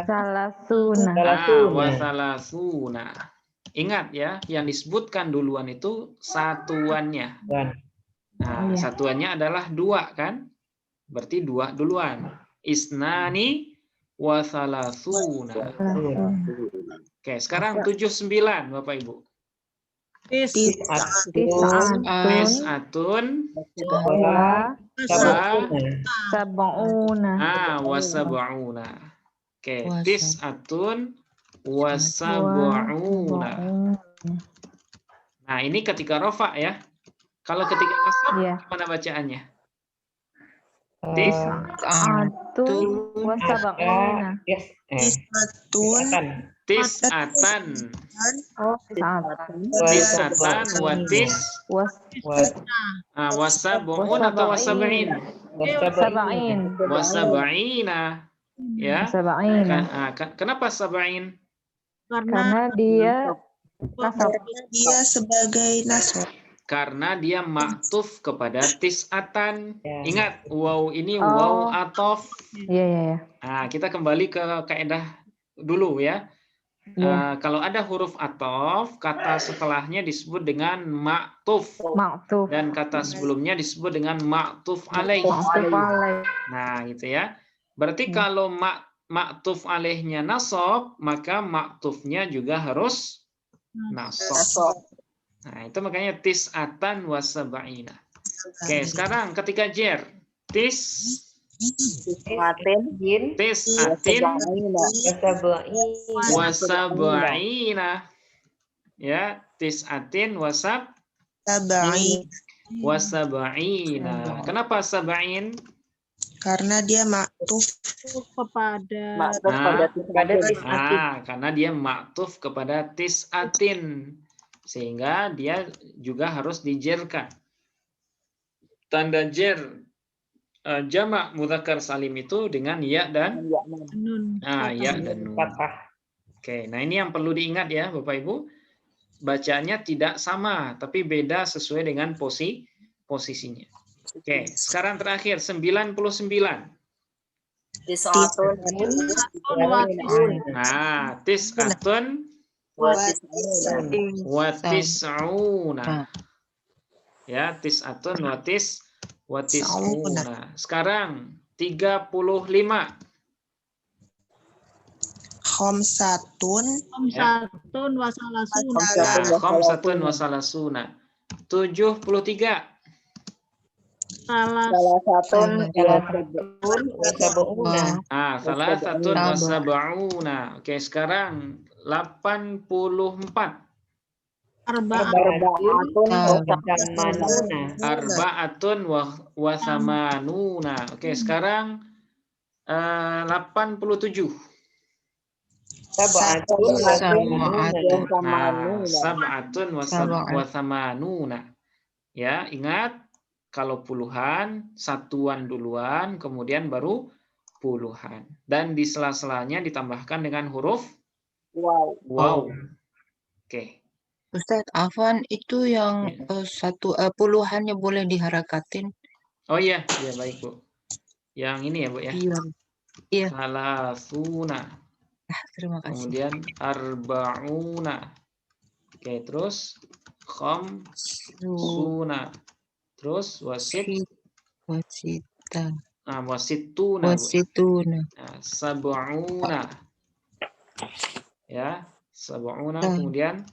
Salasuna. wa salasuna. Ingat ya, yang disebutkan duluan itu satuannya. Nah, satuannya adalah 2 kan? Berarti 2 duluan. Isnani wa salasuna. Oke, sekarang 79 Bapak Ibu. Tis'atun Wa sab'una. wa sab'una. Oke, tis'atun wa sab'una. Nah, ini ketika rofa ya. Kalau ketika nasab gimana bacaannya? Tis'atun wa sab'una. Tis'atan. Oh, tis'atan. Tis'atan wa sab'un atau wa sab'in? Sab'in. Wa sab'ina. Ya. Sab'in. Kenapa sab'in? Karena dia nasab. Dia sebagai nasab. Karena dia maktuf kepada tis'atan. Ingat, waw ini waw atof. Iya. Nah, kita kembali ke kaidah dulu ya. Kalau ada huruf atof, kata setelahnya disebut dengan maktuf. Dan kata sebelumnya disebut dengan maktuf alaih. Nah, gitu ya. Berarti kalau maktuf alaihnya nasab, maka maktufnya juga harus nasab. Nah, itu makanya tis'atan wa sab'ina. Oke, sekarang ketika jar. Tis'atin wa sab'ina. Ya, tis'atin wa sab'ina. Kenapa sab'in? Karena dia maktuf kepada karena dia maktuf kepada tis'atin. Sehingga dia juga harus dijerkan. Tanda jer jamak mudzakkar salim itu dengan ya dan nun. Ya dan nun. Oke, nah ini yang perlu diingat ya Bapak Ibu. Bacanya tidak sama, tapi beda sesuai dengan posisinya. Oke, sekarang terakhir 99. Nah, tis'atun wa tis'una. Ya, tis'atun wa tis'una. Sekarang 35. Khomsatun wa salasuna. Khomsatun wa salasuna. 73. Salah Salah satun wasabuuna. Salah satun wasab'una. Oke, sekarang 84. Arba'atun wasamanuna. Arba'atun wasamanuna. Oke, sekarang 87. Sab'atun wasamanuna. Nah, sab'atun wasamanuna. Ya, ingat kalau puluhan, satuan duluan, kemudian baru puluhan. Dan di sela-selanya ditambahkan dengan huruf waw. Oke. Ustadz, Afwan itu yang puluhannya boleh diharakatin. Oh iya, ya baik Bu. Yang ini ya Bu ya. Iya. Salasuna. Terima kasih. Kemudian arba'una. Oke, terus khamsuna. Terus Wasita. wasituna. Wasituna. Nah, sab'una. Ya, sab'una, kemudian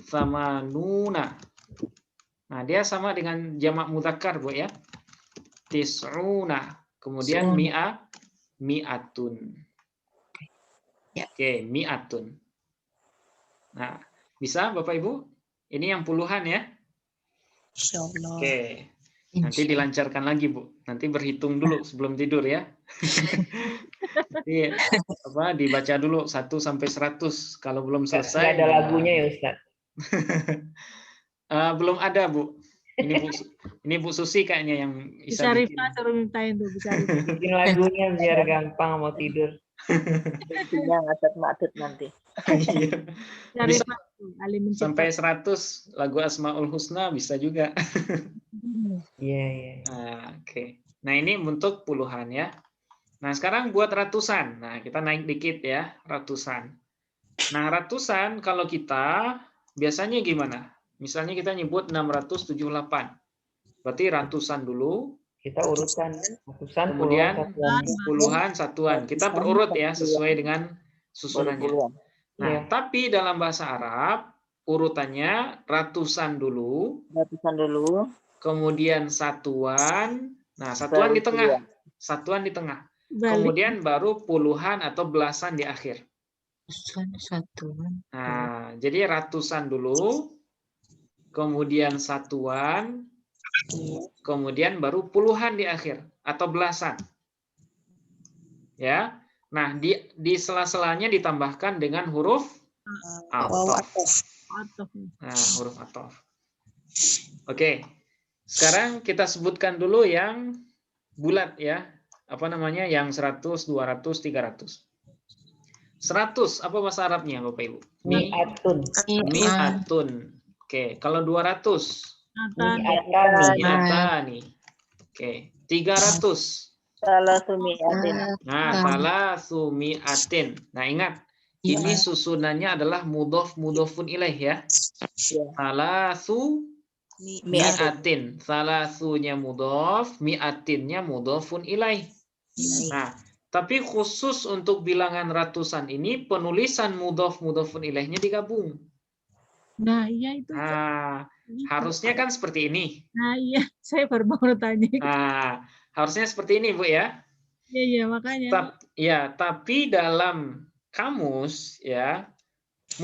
samanuna. Nah, dia sama dengan jamak mudzakkar, Bu ya. Tis'una. Kemudian mi'atun. Oke, mi'atun. Nah, bisa Bapak Ibu? Ini yang puluhan ya. Insyaallah. Oke. Nanti dilancarkan lagi, Bu. Nanti berhitung dulu sebelum tidur ya. Nanti dibaca dulu 1 sampai 100. Kalau belum selesai. Nggak ada lagunya ya Ustaz? Belum ada, Bu. Ini Bu Susi kayaknya yang bisa Rifah suruh mintain tuh, bisa bikin lagunya biar gampang mau tidur. Intinya ngacat maksud nanti. Bisa sampai 100 lagu Asmaul Husna bisa juga. Iya. Oke. Nah, ini untuk puluhan ya. Nah, sekarang buat ratusan. Nah, kita naik dikit ya, ratusan. Nah, ratusan kalau kita biasanya gimana? Misalnya kita nyebut 678. Berarti ratusan dulu. Kita urutan ratusan, kemudian puluhan, satuan. Kita berurut ya sesuai dengan susunannya. Nah, tapi dalam bahasa Arab urutannya ratusan dulu. Kemudian satuan. Nah, satuan di tengah. Satuan di tengah. Kemudian baru puluhan atau belasan di akhir. Satuan. Nah, jadi ratusan dulu. Kemudian satuan, kemudian baru puluhan di akhir atau belasan. Ya. Nah, di sela-selanya ditambahkan dengan huruf athof. Nah, huruf athof. Oke. Sekarang kita sebutkan dulu yang bulat ya. Apa namanya? Yang 100, 200, 300. 100 apa bahasa Arabnya, Bapak Ibu? Mi'atun. Oke, kalau 200 mi'atani. Oke, 300 salasumi'atin. Nah, salasumi'atin. Nah, ingat, ini susunannya adalah mudhofun ilaih ya. Salasumi'atin. Salasunya mudhof, mi'atinnya mudhofun ilaih. Nah, tapi khusus untuk bilangan ratusan ini penulisan mudhofun ilaihnya digabung. Nah, iya itu. Nah, harusnya kan seperti ini. Nah, iya, saya baru mau tanya. Nah, harusnya seperti ini, Bu ya. Iya, makanya. Tapi dalam kamus ya,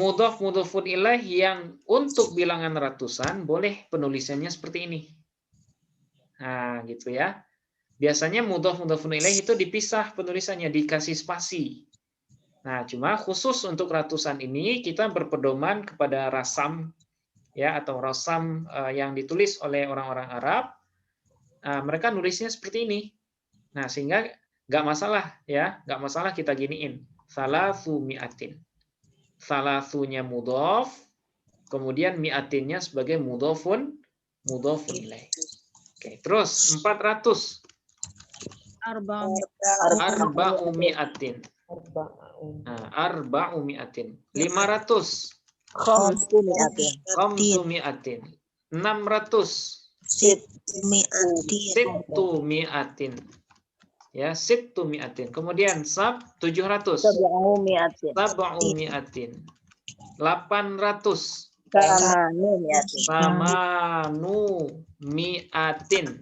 mudhofun ilaih yang untuk bilangan ratusan boleh penulisannya seperti ini. Nah, gitu ya. Biasanya mudhofun ilaih itu dipisah penulisannya, dikasih spasi. Nah, cuma khusus untuk ratusan ini kita berpedoman kepada rasam ya atau rasam yang ditulis oleh orang-orang Arab. Mereka nulisnya seperti ini. Nah, sehingga nggak masalah ya, nggak masalah kita giniin. Salasu mi'atin. Salasunya mudhof, kemudian mi'atinnya sebagai mudhofun ilaih. Oke, terus 400. Arba'u mi'atin. Arba'u mi'atin. 500. Khamsu mi'atin. 600. Sittu mi'atin. Ya, sittu mi'atin. Kemudian 700. Sab'u mi'atin. 800. Samanu mi'atin. Samanu mi'atin.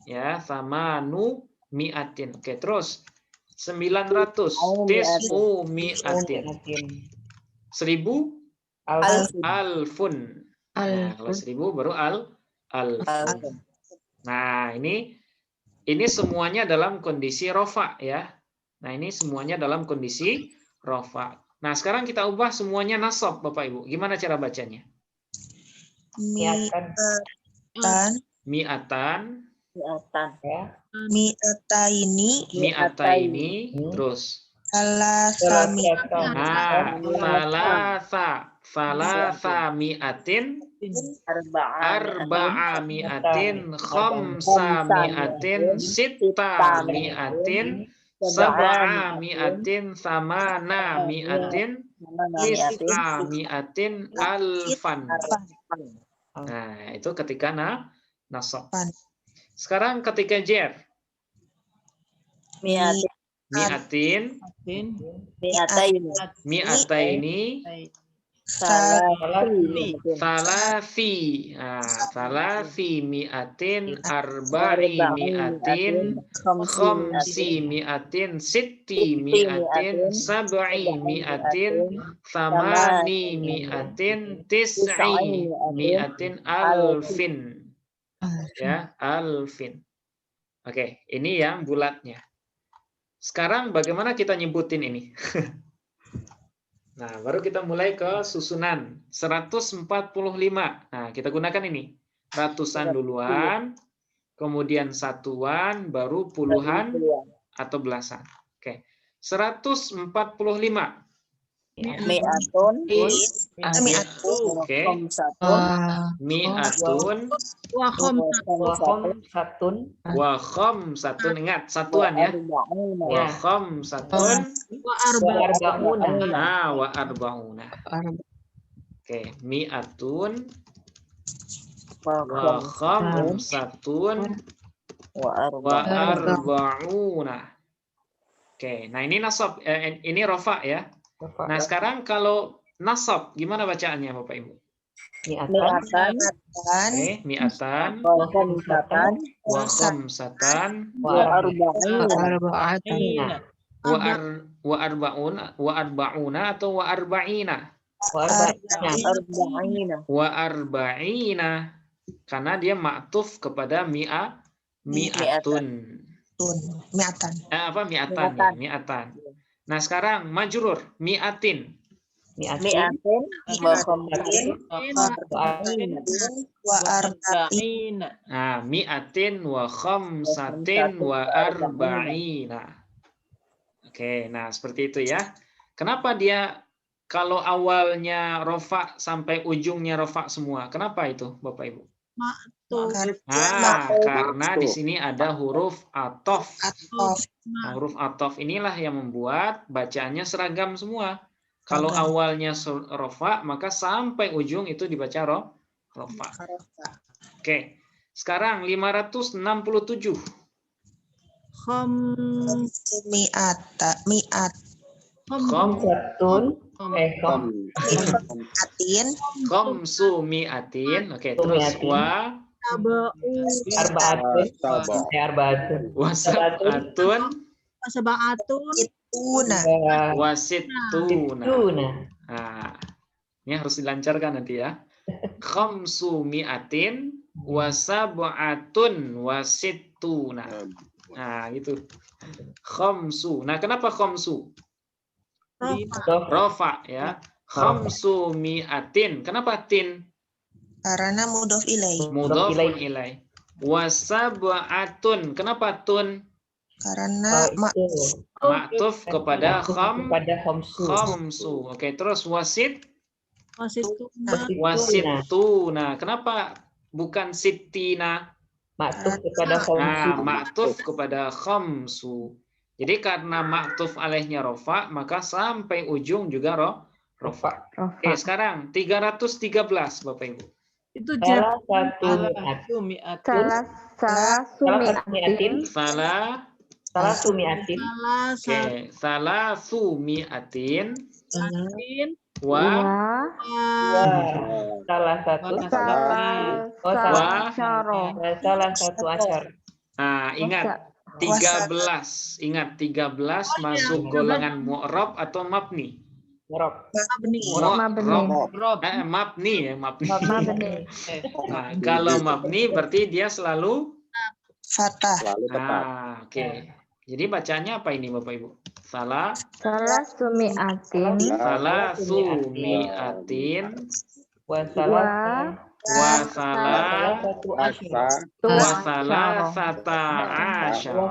Ya, samanu mi'atin. Oke, terus 900. Tis'u mi'atin. 1000 alfun. Nah, kalau 1000 baru alfun. Nah, ini semuanya dalam kondisi rofa ya. Nah, ini semuanya dalam kondisi rofa. Nah, sekarang kita ubah semuanya nasab, Bapak Ibu. Gimana cara bacanya? Mi'atan. Mi'atan. Mi'ataini. Terus. Salasa Nah, salasa mi'atin. Arba'a mi'atin. Khamsa mi'atin. Sitta mi'atin. Sab'a mi'atin. Samana mi'atin. Tis'a mi'atin. Alfan. Nah, itu ketika nasab. Sekarang ketika jar. Mi'atin. Mi'ataini. Salasi. Salasi mi'atin. Arba'i mi'atin. Khamsi mi'atin. Sitti mi'atin. Sab'i mi'atin. Thamani mi'atin. Tis'i mi'atin. Alfin. Ya, alfin. Oke, ini yang bulatnya. Sekarang bagaimana kita nyebutin ini? Nah, baru kita mulai ke susunan 145. Nah, kita gunakan ini. Ratusan duluan, kemudian satuan, baru puluhan atau belasan. Oke. 145. Mi'atun. Oke. Mi'atun. Wa khamsatun. Ingat, satuan ya. Wa khamsatun. Wa arba'una. Oke, mi'atun. Wa khamsatun. Wa arba'una. Oke, nah ini nasab, ini rofa ya. Nah, sekarang kalau nasab gimana bacaannya Bapak Ibu? Mi'atan. Oke, mi'atan. Wa khamsatan. Wa arba'ina. Wa arba'una atau wa arba'ina? Wa arba'ina. Karena dia ma'tuf kepada mi'atun. Mi'atan. Mi'atan. Nah, sekarang majrur mi'atin. Mi'atin wa arba'ina. Nah, mi'atin wa khamsatin wa arba'ina. Oke, nah seperti itu ya. Kenapa dia kalau awalnya rofa sampai ujungnya rofa semua? Kenapa itu, Bapak Ibu? Karena di sini ada huruf atof. Nah, huruf atof inilah yang membuat bacaannya seragam semua. Kalau awalnya rofa, maka sampai ujung itu dibaca rofa. Oke, sekarang 567. Khamsu mi'atin. Oke, terus wasituna. Nah, ini harus dilancarkan nanti ya. Khamsu mi'atin wasab'atun wasittuna. Nah, gitu. Khamsu. Nah, kenapa khamsu? Rofa ya. Khamsu mi'atin. Kenapa tin? Karena mudhof ilaih. Mudhofun ilaih. Wasab'atun. Kenapa tun? Karena ma'tuf kepada khamsu. Oke, terus wasittuna. Kenapa bukan sittina? Ma'tuf kepada khamsu. Ma'tuf kepada khamsu. Jadi karena ma'tuf alaihnya rofa, maka sampai ujung juga rofa. Oke, sekarang 313 Bapak Ibu. Itu Salah sumi'atin. Wa Salah satu. Salah satu asyar. Nah, ingat 13. Ingat 13 masuk golongan mu'rab atau mabni? Mu'rab. Mabni ya, mabni. Mabni. Nah, kalau mabni berarti dia selalu Fathah. Selalu tepat. Oke. Jadi bacanya apa ini Bapak Ibu? Salah sumi'atin salah sata asyara.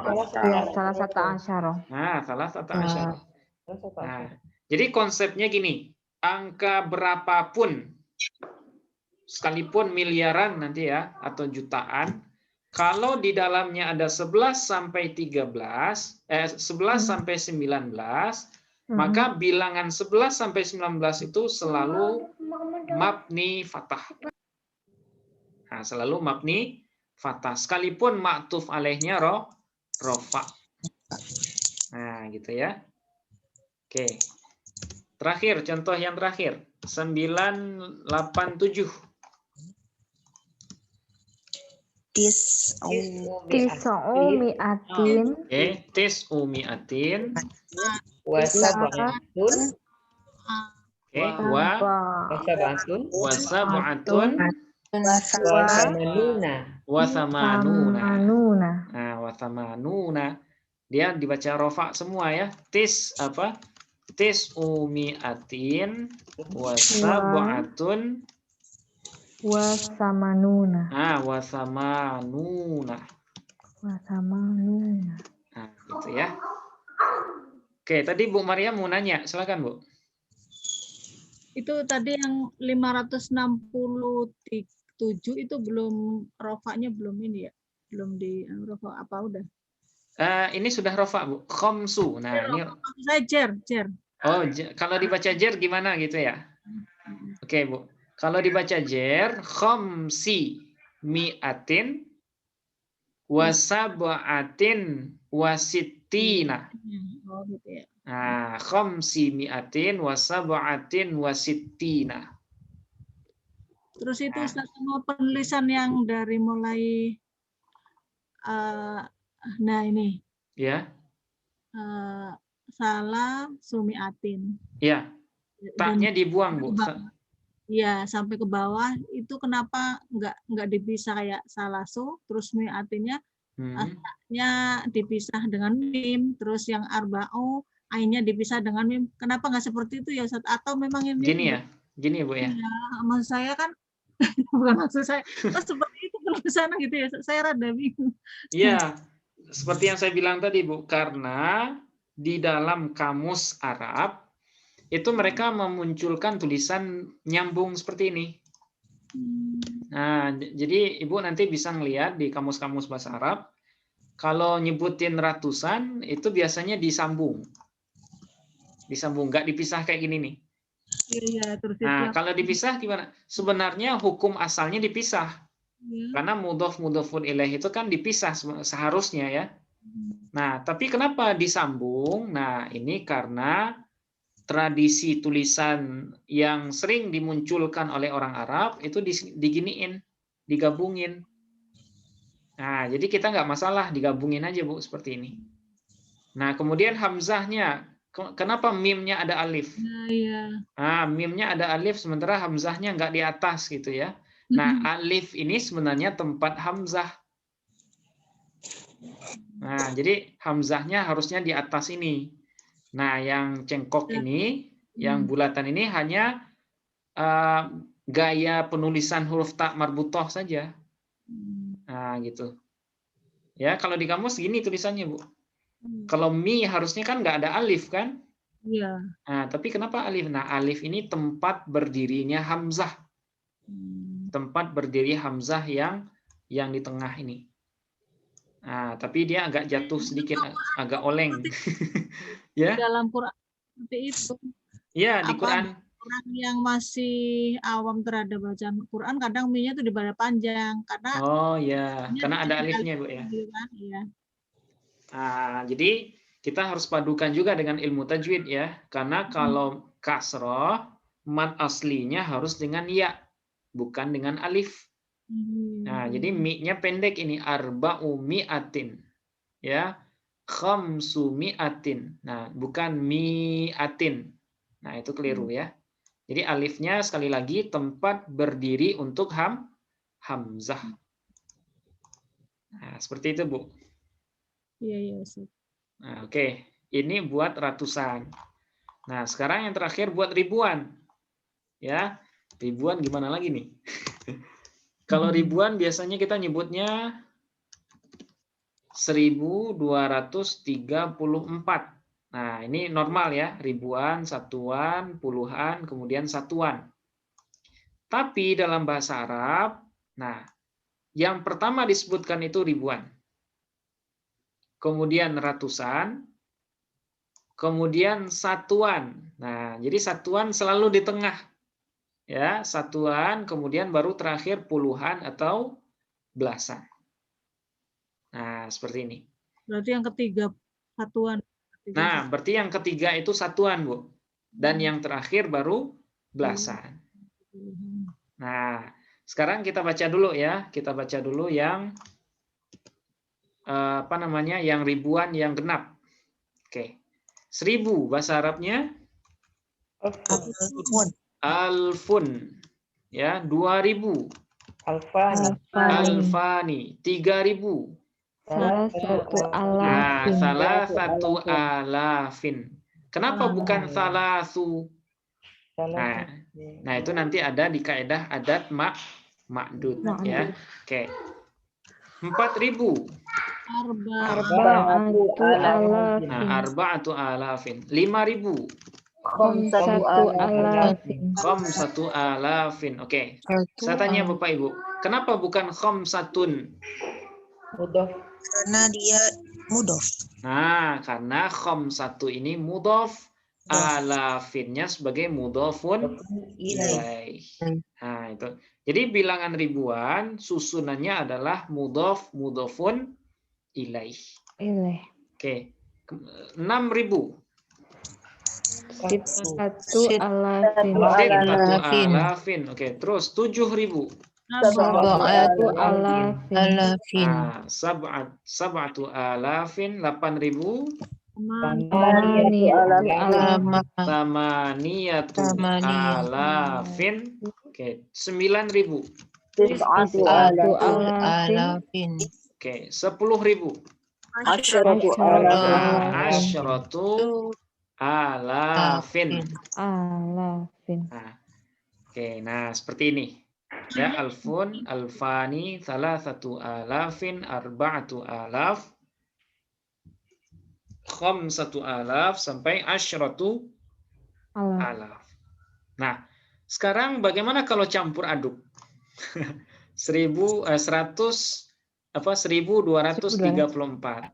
Nah, jadi konsepnya gini, angka berapapun, sekalipun miliaran nanti ya, atau jutaan, kalau di dalamnya ada 11 sampai 11 sampai 19, maka bilangan 11 sampai 19 itu selalu mabni fathah. Nah, selalu mabni fathah, sekalipun ma'tuf alaihnya rofa. Nah, gitu ya. Oke. Terakhir, contoh yang terakhir. 987. Tis'umi'atin wasamanuna. Dia dibaca rofa semua ya. Tis'umi'atin wasab'atun wasamanuna. Wasamanuna. Nah, gitu ya. Oke, tadi Bu Maria mau nanya, silakan Bu. Itu tadi yang 567 itu belum rofaknya belum ini ya? Belum di rofa apa udah? Ini sudah rofa Bu, khomsu. Nah, ini saya jer. Oh, kalau dibaca jer gimana gitu ya? Oke, Bu. Kalau dibaca jer, khomsi mi'atin wasab'atin wasittina. Oh, gitu ya. Nah, khomsi mi'atin wasab'atin wasittina. Terus itu semua penulisan yang dari mulai nah ini. Ya. Salah sumi'atin. Ya. Taknya dibuang, Bu. Iya, sampai ke bawah itu kenapa nggak dipisah kayak salasu, terus mi'atinnya taknya dipisah dengan mim, terus yang arba'u ainnya dipisah dengan mim. Kenapa nggak seperti itu ya Ustaz? Atau memang ini Gini Bu ya. Ya, maksud saya kan bukan maksud saya. Seperti itu penulisannya gitu ya. Saya rada bingung. Iya. Seperti yang saya bilang tadi Bu, karena di dalam kamus Arab itu mereka memunculkan tulisan nyambung seperti ini. Nah, jadi Ibu nanti bisa ngelihat di kamus-kamus bahasa Arab, kalau nyebutin ratusan, itu biasanya disambung. Disambung, nggak dipisah kayak gini nih. Iya, terus nah, kalau dipisah gimana? Sebenarnya hukum asalnya dipisah. Karena mudhof-mudhofun ilaih itu kan dipisah seharusnya ya. Nah, tapi kenapa disambung? Nah, ini karena tradisi tulisan yang sering dimunculkan oleh orang Arab itu diginiin, digabungin. Nah, jadi kita nggak masalah digabungin aja Bu seperti ini. Nah, kemudian hamzahnya, kenapa mimnya ada alif? Nah, mimnya ada alif sementara hamzahnya nggak di atas gitu ya. Nah, alif ini sebenarnya tempat hamzah. Nah, jadi hamzahnya harusnya di atas ini. Nah, yang cengkok ini, yang bulatan ini hanya gaya penulisan huruf ta marbutoh saja. Nah, gitu. Ya, kalau di kamus gini tulisannya, Bu. Kalau mi harusnya kan nggak ada alif, kan? Iya. Nah, tapi kenapa alif? Nah, alif ini tempat berdirinya hamzah. Tempat berdiri hamzah yang di tengah ini. Nah, tapi dia agak jatuh sedikit, agak oleng. Ya. Dalam Quran seperti itu. Ya, di Quran. Orang yang masih awam terhadap bacaan Quran kadang mi-nya itu dibaca panjang karena karena ada alifnya, Bu ya. Iya. Nah, jadi kita harus padukan juga dengan ilmu tajwid ya. Karena kalau kasroh mat aslinya harus dengan ya, bukan dengan alif. Nah, jadi mi-nya pendek ini, arba'u mi'atin. Ya, khamsu mi'atin. Nah, bukan mi'atin. Nah, itu keliru ya. Jadi alifnya sekali lagi tempat berdiri untuk hamzah. Nah, seperti itu, Bu. Iya, Ustaz. Nah, oke. Ini buat ratusan. Nah, sekarang yang terakhir buat ribuan. Ya, ribuan gimana lagi nih? Kalau ribuan biasanya kita nyebutnya 1234. Nah, ini normal ya, ribuan, satuan, puluhan, kemudian satuan. Tapi dalam bahasa Arab, nah, yang pertama disebutkan itu ribuan. Kemudian ratusan, kemudian satuan. Nah, jadi satuan selalu di tengah. Ya, satuan, kemudian baru terakhir puluhan atau belasan. Nah, seperti ini. Berarti yang ketiga satuan. Nah, berarti yang ketiga itu satuan, Bu. Dan yang terakhir baru belasan. Nah, sekarang kita baca dulu ya. Kita baca dulu yang yang ribuan, yang genap. Oke. 1000 bahasa Arabnya alfun. Ya, 2000. Alfani. 3000. Salah satu alafin. Kenapa bukan salasu? Nah, itu nanti ada di kaidah adat ma'dud ya. Oke. 4000. Arba'atu alafin. 5000. Khamsatu alafin. Oke. Saya tanya Bapak Ibu, kenapa bukan khamsatun? Karena dia mudhof. Nah, karena khamsatu ini mudhof, alafinnya sebagai mudhofun ilaih. Nah, itu. Jadi bilangan ribuan susunannya adalah mudhof, mudhofun ilaih. Oke. 6000. Satu alafin. Oke, terus 7000. Sab'atu alafin. Sab'atu alafin. 8000. Tamaniyatu alafin. Oke, 9000. Oke, 10.000. Asyratu alafin. Oke, nah seperti ini. Ya, alfun, alfani, salasatu alafin, arba'atu alaf, khamsatu alaf, sampai asyratu alaf. Nah, sekarang bagaimana kalau campur aduk? 1234.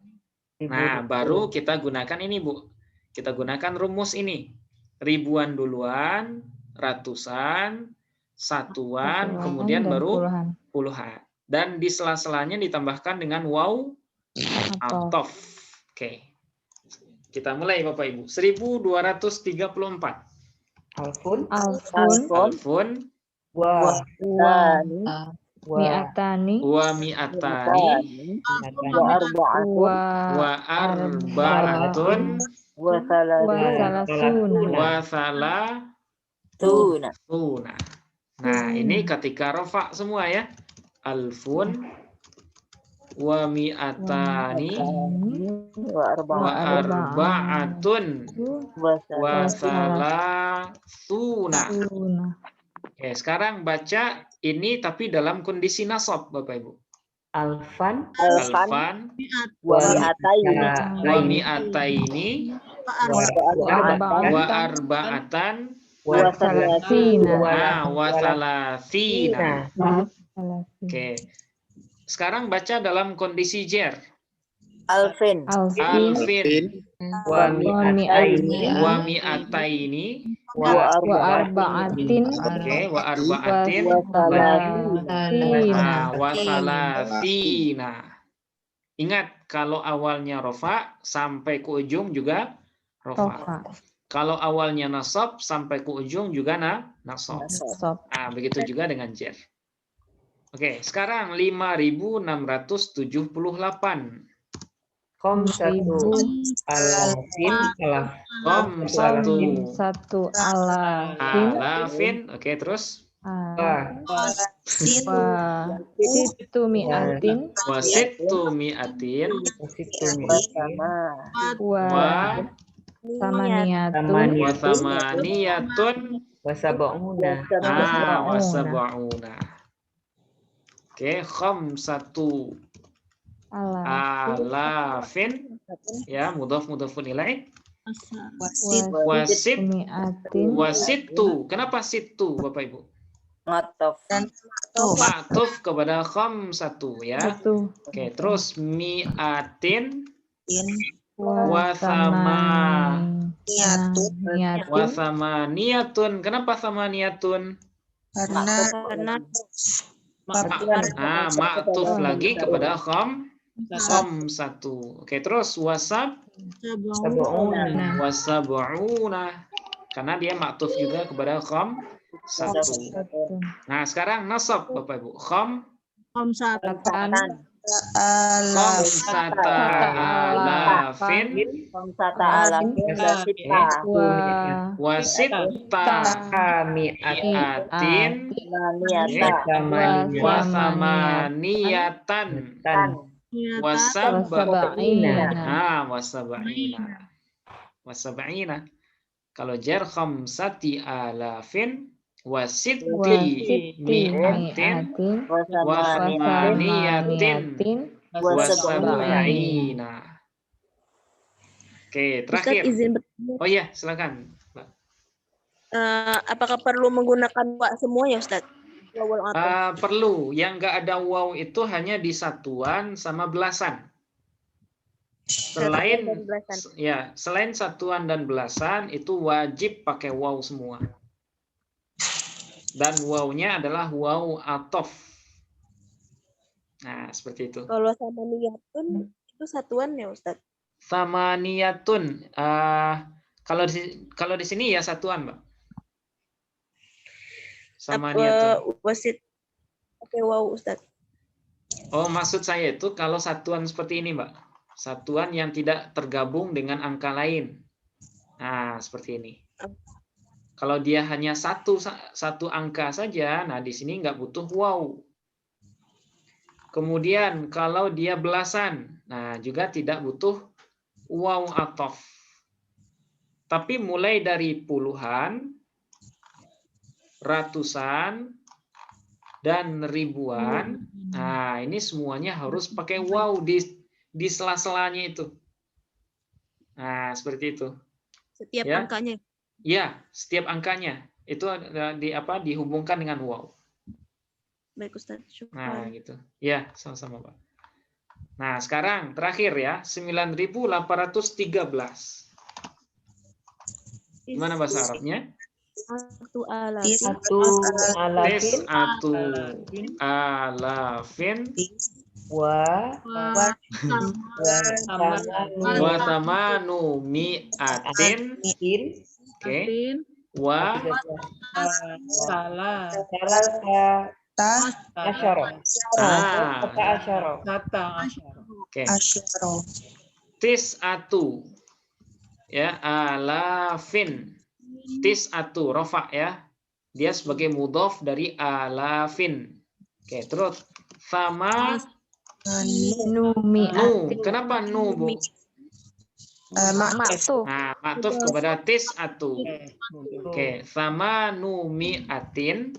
Nah, baru kita gunakan ini, Bu. Kita gunakan rumus ini. Ribuan duluan, ratusan, satuan, kemudian baru puluhan. Dan di sela-selanya ditambahkan dengan waw atof. Oke. Kita mulai Bapak Ibu. 1234. Alfun. Mi'atani. Wa mi'atani. Wa arba'atun. Wa salasuna. Nah, ini ketika rafa semua ya. Alfun, wa mi'atani, wa arba'atun, wa salasuna. Oke, sekarang baca ini tapi dalam kondisi nasab, Bapak Ibu. Alfan, wa mi'ataini, wa arba'atan, wa salasina. Oke. Sekarang baca dalam kondisi jer. Alfin. Wa mi'ataini. Wa arba'atin. Oke, wa arba'atin. Wa salasina. Ingat, kalau awalnya rofa sampai ke ujung juga rofa. Kalau awalnya nasab sampai ke ujung juga nasab. Nasab. Nah, begitu juga dengan jar. Oke, sekarang 5.678. Khamsatu alafin Satu alafin. Alafin. Oke, terus Situ mi'atin. Wasittu mi'atin. Wa samaniyatun. Wasamaniyatun. wasab'una. Wasab'una. Oke, khamsatu alafin. Ya, mudhafun ilaih. Wasittu. Kenapa sittu, Bapak Ibu? Ma'tuf kepada khamsatu ya. Oke, terus mi'atin wasamaniyatun. Kenapa samaniyatun? Karena Ma'tuf lagi kepada khamsatu. Oke, terus wasab'una. Karena dia ma'tuf juga kepada satu. Nah, sekarang nasab Bapak Ibu. Khamsata alafin wasitta mi'atin wasamaniyatan wasab'ina. Kalau jar khamsati alafin wasitti mi'atin wasamaniyatin wasab'ina. Oke, terakhir. Oh iya, silakan. Apakah perlu menggunakan wa semua ya Ustaz? Perlu. Yang nggak ada waw itu hanya di satuan sama belasan. Selain satuan dan belasan itu wajib pakai waw semua. Dan wawnya adalah waw atof. Nah, seperti itu. Kalau samaniyatun itu satuan ya Ustaz? Samaniyatun. Kalau di sini ya satuan, Mbak. Samaniyatun. Wasit pakai waw Ustaz. Oh, maksud saya itu kalau satuan seperti ini, Mbak. Satuan yang tidak tergabung dengan angka lain. Nah, seperti ini. Kalau dia hanya satu angka saja, nah di sini nggak butuh waw. Kemudian kalau dia belasan, nah juga tidak butuh waw atof. Tapi mulai dari puluhan, ratusan, dan ribuan, nah ini semuanya harus pakai waw di sela-selanya itu. Nah, seperti itu. Setiap ya? angkanya. Ya, setiap angkanya itu dihubungkan dengan waw. Baik Ustaz. Nah, gitu. Ya, sama-sama, Pak. Nah, sekarang terakhir ya, 9.813. Gimana bahasa Arabnya? Satu alafin. Wa tamanu mi'atin. Oke. Wa Oke. Tis'atu. Ya, alafin. Tis'atu rofa ya. Dia sebagai mudhof dari alafin. Oke, terus sama kenapa nu, Bu? Maktuf. Nah, maktuf kepada tis'atu. Oke, sama nu mi'atin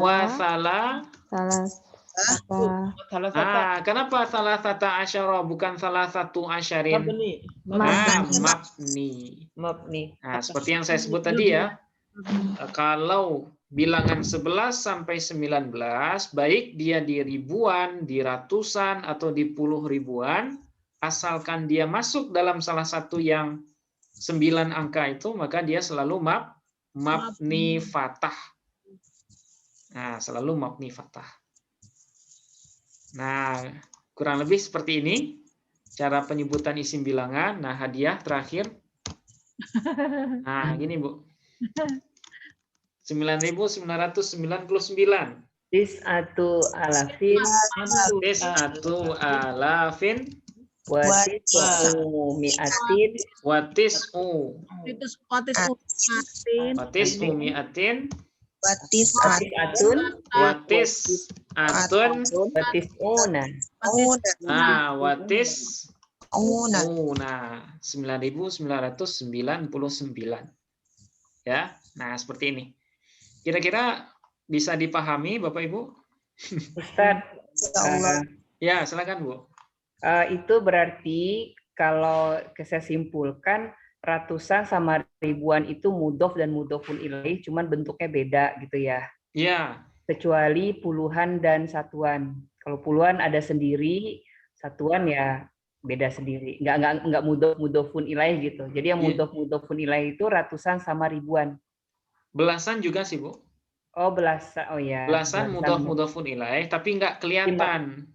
wasala. Kenapa salah satu asyara bukan salah satu asyarin? Mabni. Nah, seperti yang saya sebut tadi ya. Kalau bilangan 11 sampai 19, baik dia di ribuan, di ratusan, atau di puluh ribuan, asalkan dia masuk dalam salah satu yang 9 angka itu, maka dia selalu mabni fathah. Nah, selalu mabni fathah. Nah, kurang lebih seperti ini cara penyebutan isim bilangan. Nah, hadiah terakhir Nah, gini Bu. 9.999. Tis'atu alafin Tis'atu alafin watis'u mi'atin watis'u Watis'u mi'atin watis'atun watis'atun watis'una. watis'una 9.999. Ya. Nah, seperti ini. Kira-kira bisa dipahami Bapak Ibu? Ustadz, Ya, silakan Bu. itu berarti kalau saya simpulkan ratusan sama ribuan itu mudhof dan mudhofun ilaih, cuman bentuknya beda gitu ya. Ya. Kecuali puluhan dan satuan. Kalau puluhan ada sendiri, satuan ya beda sendiri. Nggak mudhofun ilaih gitu. Jadi yang mudhofun ilaih itu ratusan sama ribuan. Belasan juga sih Bu. Oh belasan, oh ya. Belasan mudhofun ilaih, tapi nggak kelihatan.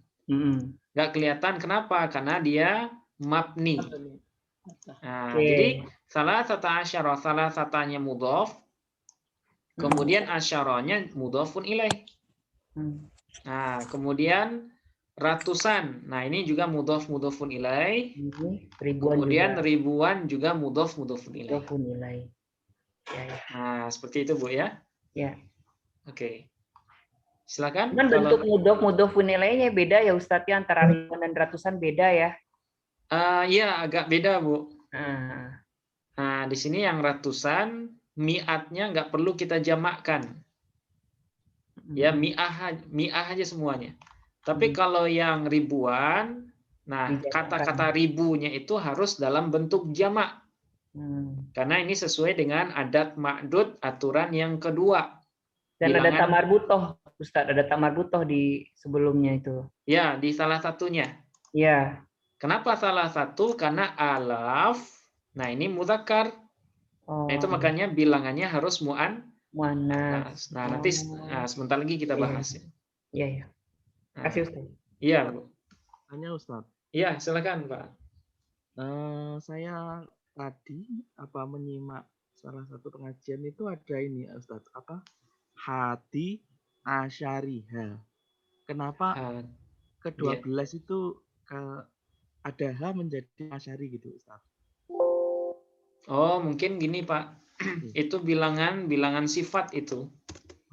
Nggak kelihatan kenapa? Karena dia mabni. Nah, jadi salah satanya mudhof, kemudian asyaranya mudhofun ilaih. Nah, kemudian ratusan. Nah, ini juga mudhofun ilaih. Kemudian ribuan juga mudhofun ilaih. Nah, seperti itu Bu ya. Ya. Oke. Silakan. Cuman bentuk mudhofun ilaihnya beda ya Ustadz ya, antara ribuan dan ratusan beda ya. Ya agak beda Bu. Nah, di sini yang ratusan mi'atnya nggak perlu kita jamakkan. Ya mi'ah aja semuanya. Tapi kalau yang ribuan, nah kata-kata ribunya itu harus dalam bentuk jamak. Karena ini sesuai dengan adat ma'dud aturan yang kedua. Dan ada tamar butoh, Ustadz, ada tamar butoh di sebelumnya itu. Ya, di salah satunya. Ya. Kenapa salah satu? Karena alaf, nah ini mudzakkar. Nah, itu makanya bilangannya harus muannas. Nah, nanti sebentar lagi kita bahas. Iya, ya. Kasih Ustaz. Iya, Bu. Tanya Ustaz. Iya, silakan, Pak. Saya tadi menyimak salah satu pengajian itu ada ini Ustaz, hati asyariha. Kenapa ke-12 itu ada H menjadi asyari gitu Ustaz? Oh, mungkin gini Pak. Itu bilangan sifat itu.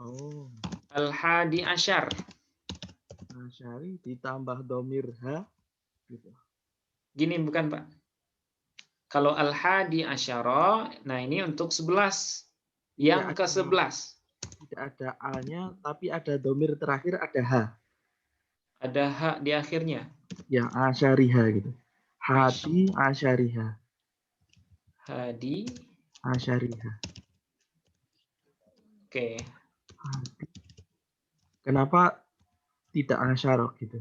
Oh. Al-hadi asyar. Asyari ditambah domir H gitu. Gini bukan Pak. Kalau al-hadi asyara, nah ini untuk 11. Yang ke-11. Tidak ada A-nya, tapi ada domir terakhir, ada H. Ada H di akhirnya. Ya, asyariha gitu. Hadi asyariha. Hadi asyariha. Oke. Kenapa tidak asyarok gitu?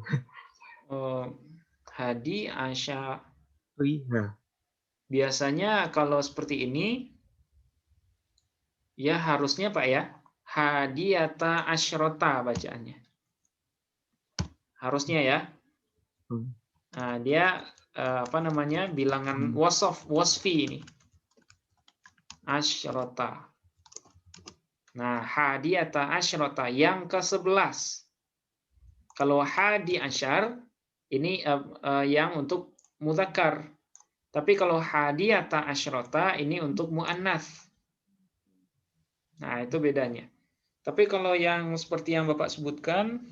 Hadi asyariha. Biasanya kalau seperti ini, ya harusnya Pak ya, hadiyata asyrota bacaannya. Harusnya ya. Nah, dia bilangan wasfi ini. Asyrota. Nah, hadiyata asyrota yang ke-11. Kalau hadi asyar ini yang untuk mudzakkar. Tapi kalau hadiyata asyrota ini untuk muannats. Nah, itu bedanya. Tapi kalau yang seperti yang Bapak sebutkan,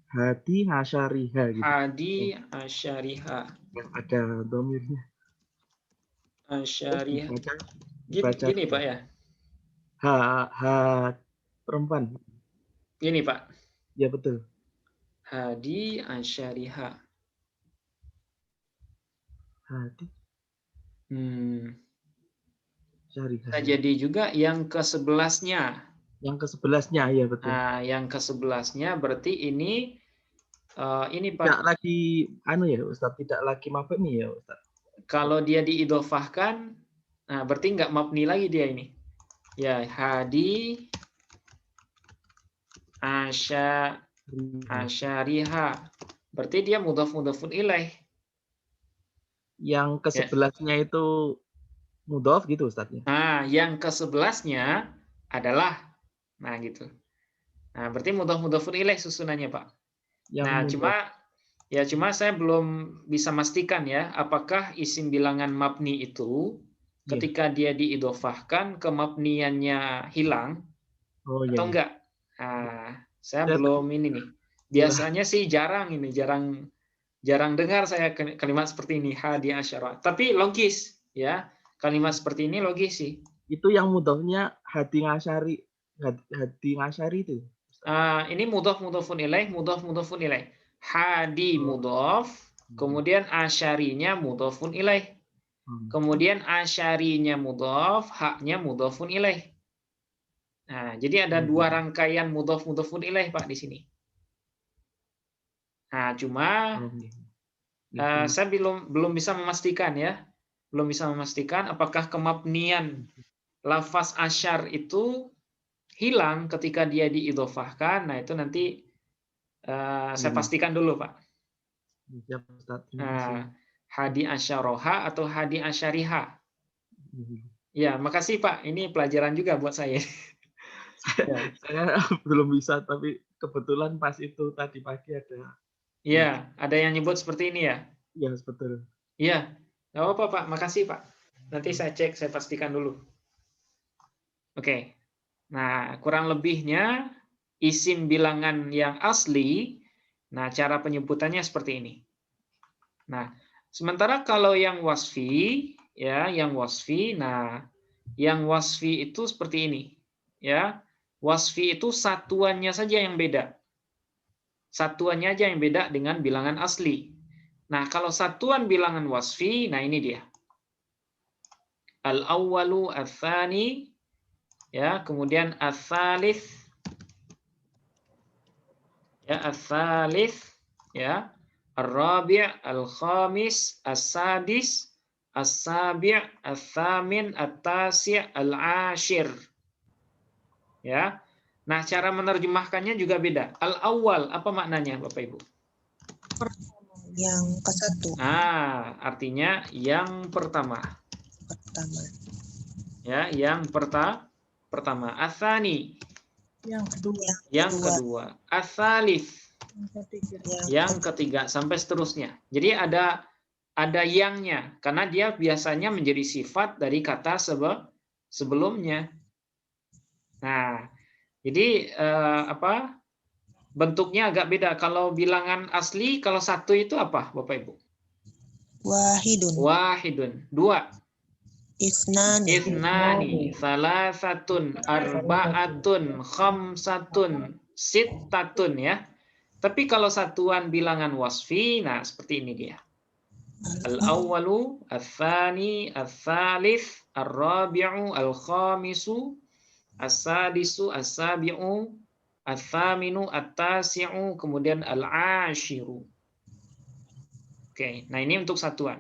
hadi asyariha gitu. Hadi asyariha. Ada domirnya. Asyariha. Gini Pak ya. Perempuan. Gini Pak. Ya betul. Hadi asyariha. Hadi. Bisa jadi juga yang ke-11-nya. Yang ke-11-nya, ya betul. Nah, yang ke-11-nya berarti ini Pak. Tidak lagi ya Ustaz, tidak lagi mabni ya Ustaz. Kalau dia diidhofahkan, nah berarti nggak mabni lagi dia ini. Ya, hadi asyariha. Berarti dia mudhofun ilaih. Yang ke-11-nya itu mudhof gitu Ustadznya. Nah, yang ke-11-nya adalah, nah gitu. Nah, berarti mudhaf-mudhafun ilaih susunannya, Pak. Yang Nah, mudhof. cuma saya belum bisa memastikan ya, apakah isim bilangan mabni itu ketika dia diidhofahkan ke mabniyannya hilang Oh atau iya. enggak. Nah, saya Ya, belum ini nih. Biasanya sih jarang dengar saya kalimat seperti ini, hadi asyara. Tapi logis ya. Kalimat seperti ini logis sih. Itu yang mudhofnya hadi ngasari. Hadi ngasari itu. Ini mudhafun ilaih. Hadi mudhaf, kemudian asyarinya mudhafun ilaih. Kemudian asyarinya mudhaf, haknya mudhafun ilaih. Nah, jadi ada dua rangkaian mudhafun ilaih, Pak, di sini. Nah, cuma saya belum bisa memastikan ya. Belum bisa memastikan apakah kemabnian lafaz asyar itu hilang ketika dia diidhofahkan. Nah, itu nanti saya pastikan dulu, Pak. Hadi asyaraha atau hadi asyariha. Ya, makasih Pak. Ini pelajaran juga buat saya. Saya belum bisa, tapi kebetulan pas itu tadi pagi ada. Iya, ada yang nyebut seperti ini ya? Iya, betul. Iya, nggak apa-apa Pak. Makasih Pak. Nanti saya cek, saya pastikan dulu. Oke. Nah, kurang lebihnya isim bilangan yang asli, nah cara penyebutannya seperti ini. Nah, sementara kalau yang wasfi, ya, yang wasfi itu seperti ini, ya. Wasfi itu satuannya saja yang beda. Satuannya aja yang beda dengan bilangan asli. Nah, kalau satuan bilangan wasfi, nah ini dia. Al-awwalu, al-thani, ya, kemudian al-thalith, ya, al-thalith, ya, al-rabi', al-khamis, as-sadis, as-sabi', al-thamin, at-tasi', al-ashir. Ya. Nah, cara menerjemahkannya juga beda. Al-awwal, apa maknanya, Bapak Ibu? Yang ke-1. Artinya yang pertama. Ya, yang pertama. Atsani. Yang kedua. Yang kedua. Atsalits. Yang ketiga, sampai seterusnya. Jadi ada yangnya, karena dia biasanya menjadi sifat dari kata sebelumnya. Nah, jadi bentuknya agak beda. Kalau bilangan asli, kalau satu itu apa, Bapak Ibu? Wahidun. Dua. Isnani. Salasatun. Arba'atun. Khamsatun. Sittatun, ya. Tapi kalau satuan bilangan wasfi, nah seperti ini dia. Al-awwalu, al-thani, al-thalith, al-rabi'u, al-khamisu, as-sadisu, as-sabi'u, as-thaminu, at-tasi'u, kemudian al-ashiru. Oke, nah ini untuk satuan.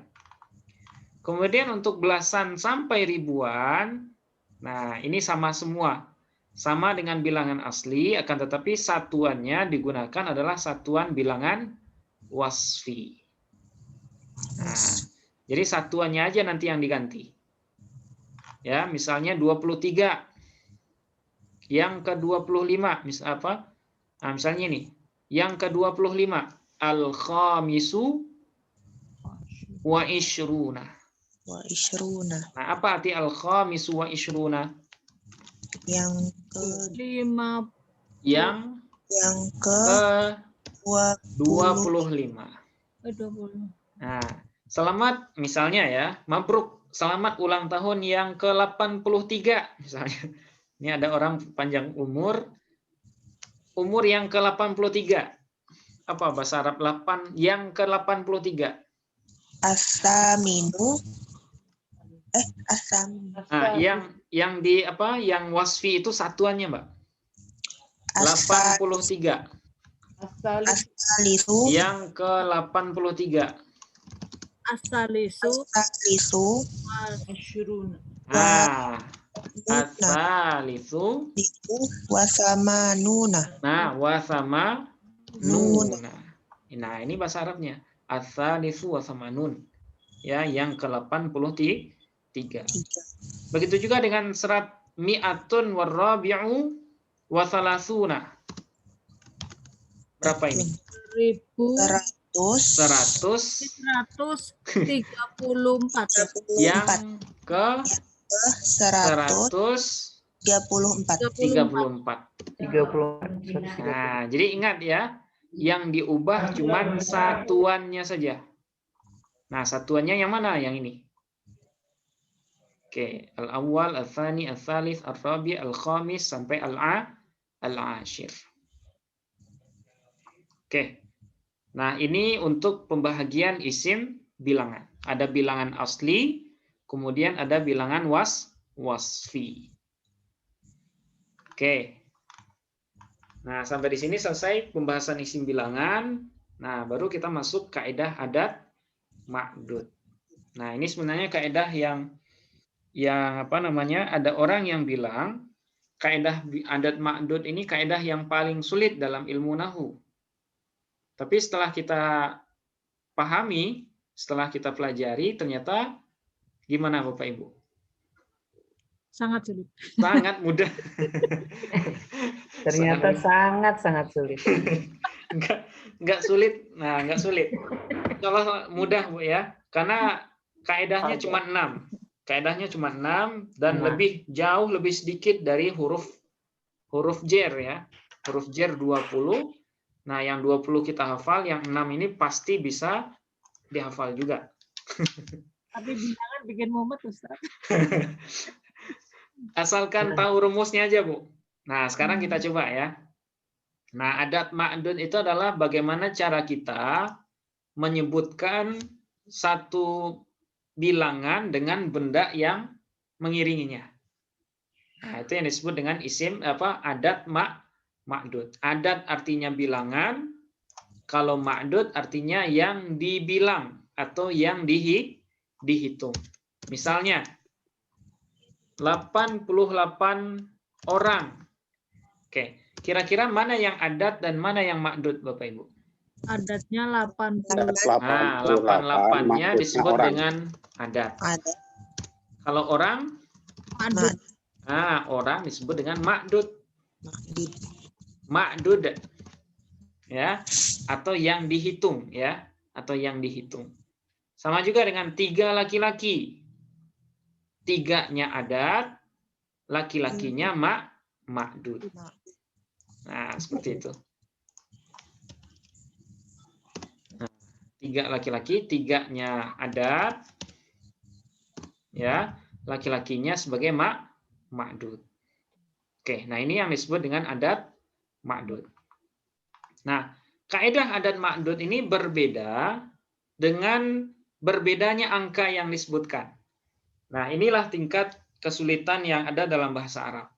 Kemudian untuk belasan sampai ribuan, nah ini sama semua. Sama dengan bilangan asli, akan tetapi satuannya digunakan adalah satuan bilangan wasfi. Nah, jadi satuannya aja nanti yang diganti. Ya, misalnya 23. Yang ke-25, misal apa? Nah, misalnya ini. Yang ke-25, al-khamisu wa ishruna. Nah, apa arti al-khamisu wa ishruna? Yang ke-5. Yang ke-25. Nah, selamat misalnya ya, mabruk, selamat ulang tahun yang ke-83 misalnya. Ini ada orang panjang umur yang ke-83. Apa bahasa Arab 8 yang ke-83? As-saminu. Nah, yang di apa? Yang wasfi itu satuannya, Mbak. 83. As-salisu. Yang ke-83. As-salisu. Nah, as-salisu wasamanuna. Nah, wasamanuna. Nah, ini bahasa Arabnya. As-salisu wasamanun. Ya, yang ke-83. 3. Begitu juga dengan serat mi'atun warabi'u wa thalathuna. Berapa ini? 134. Yang ke 134. Nah, jadi ingat ya, yang diubah cuma satuannya saja. Nah, satuannya yang mana? Yang ini. Oke, al-awwal, al-thani, al-thalith, al-rabi', al-khamis sampai al-ashir. Oke. Nah, ini untuk pembahagian isim bilangan. Ada bilangan asli, kemudian ada bilangan wasfi. Oke. Nah, sampai di sini selesai pembahasan isim bilangan. Nah, baru kita masuk kaidah adat ma'dud. Nah, ini sebenarnya kaidah yang apa namanya? Ada orang yang bilang kaidah adat ma'dud ini kaidah yang paling sulit dalam ilmu nahwu. Tapi setelah kita pahami, setelah kita pelajari, ternyata gimana Bapak Ibu? Sangat sulit. Sangat mudah. Ternyata sangat sulit. Enggak sulit. Nah, enggak sulit. Kalau mudah Bu ya. Karena kaidahnya cuma 6. Kaidahnya cuma 6 dan jauh lebih sedikit dari huruf jar ya. Huruf jar 20. Nah, yang 20 kita hafal, yang 6 ini pasti bisa dihafal juga. Tapi bilangan bikin mumet, Ustaz. Asalkan tahu rumusnya aja, Bu. Nah, sekarang kita coba ya. Nah, adat ma'dud itu adalah bagaimana cara kita menyebutkan satu bilangan dengan benda yang mengiringinya. Nah, itu yang disebut dengan isim adat ma'dud. Adat artinya bilangan, kalau ma'dud artinya yang dibilang atau yang dihitung. Misalnya 88 orang. Oke, kira-kira mana yang adat dan mana yang ma'dud Bapak Ibu? Adatnya 80. Nah, 88-nya disebut dengan adat. Kalau orang? Ma'dud. Nah, orang disebut dengan ma'dud. Ma'dud. Ya, atau yang dihitung ya, atau yang dihitung. Sama juga dengan 3 laki-laki. 3-nya adat, laki-lakinya ma'dud. Nah, seperti itu. 3 laki-laki, 3-nya adat, ya, laki-lakinya sebagai ma'dud. Oke, nah ini yang disebut dengan adat ma'dud. Nah, kaidah adat ma'dud ini berbeda dengan berbedanya angka yang disebutkan. Nah, inilah tingkat kesulitan yang ada dalam bahasa Arab.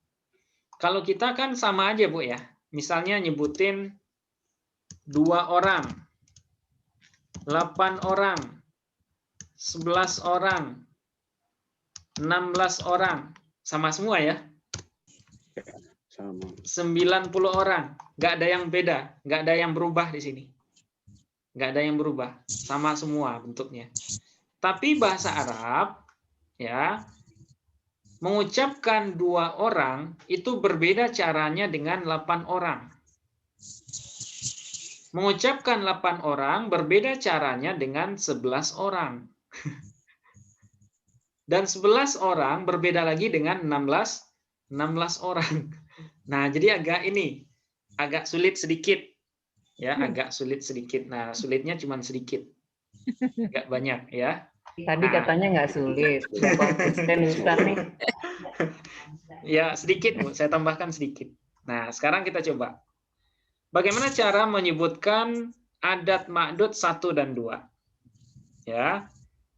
Kalau kita kan sama aja, Bu ya. Misalnya nyebutin 2 orang, 8 orang, 11 orang, 16 orang. Sama semua ya? Sama. 90 orang. Nggak ada yang beda. Nggak ada yang berubah di sini. Nggak ada yang berubah. Sama semua bentuknya. Tapi bahasa Arab, ya, mengucapkan 2 orang itu berbeda caranya dengan 8 orang. Mengucapkan 8 orang berbeda caranya dengan 11 orang. Dan 11 orang berbeda lagi dengan 16 orang. Nah, jadi agak sulit sedikit. Ya, agak sulit sedikit. Nah, sulitnya cuma sedikit. Enggak banyak ya. Tadi katanya nggak sulit. Konsisten Ustaz nih. Ya, sedikit, Bu. Saya tambahkan sedikit. Nah, sekarang kita coba. Bagaimana cara menyebutkan adat ma'dud 1 dan 2? Ya.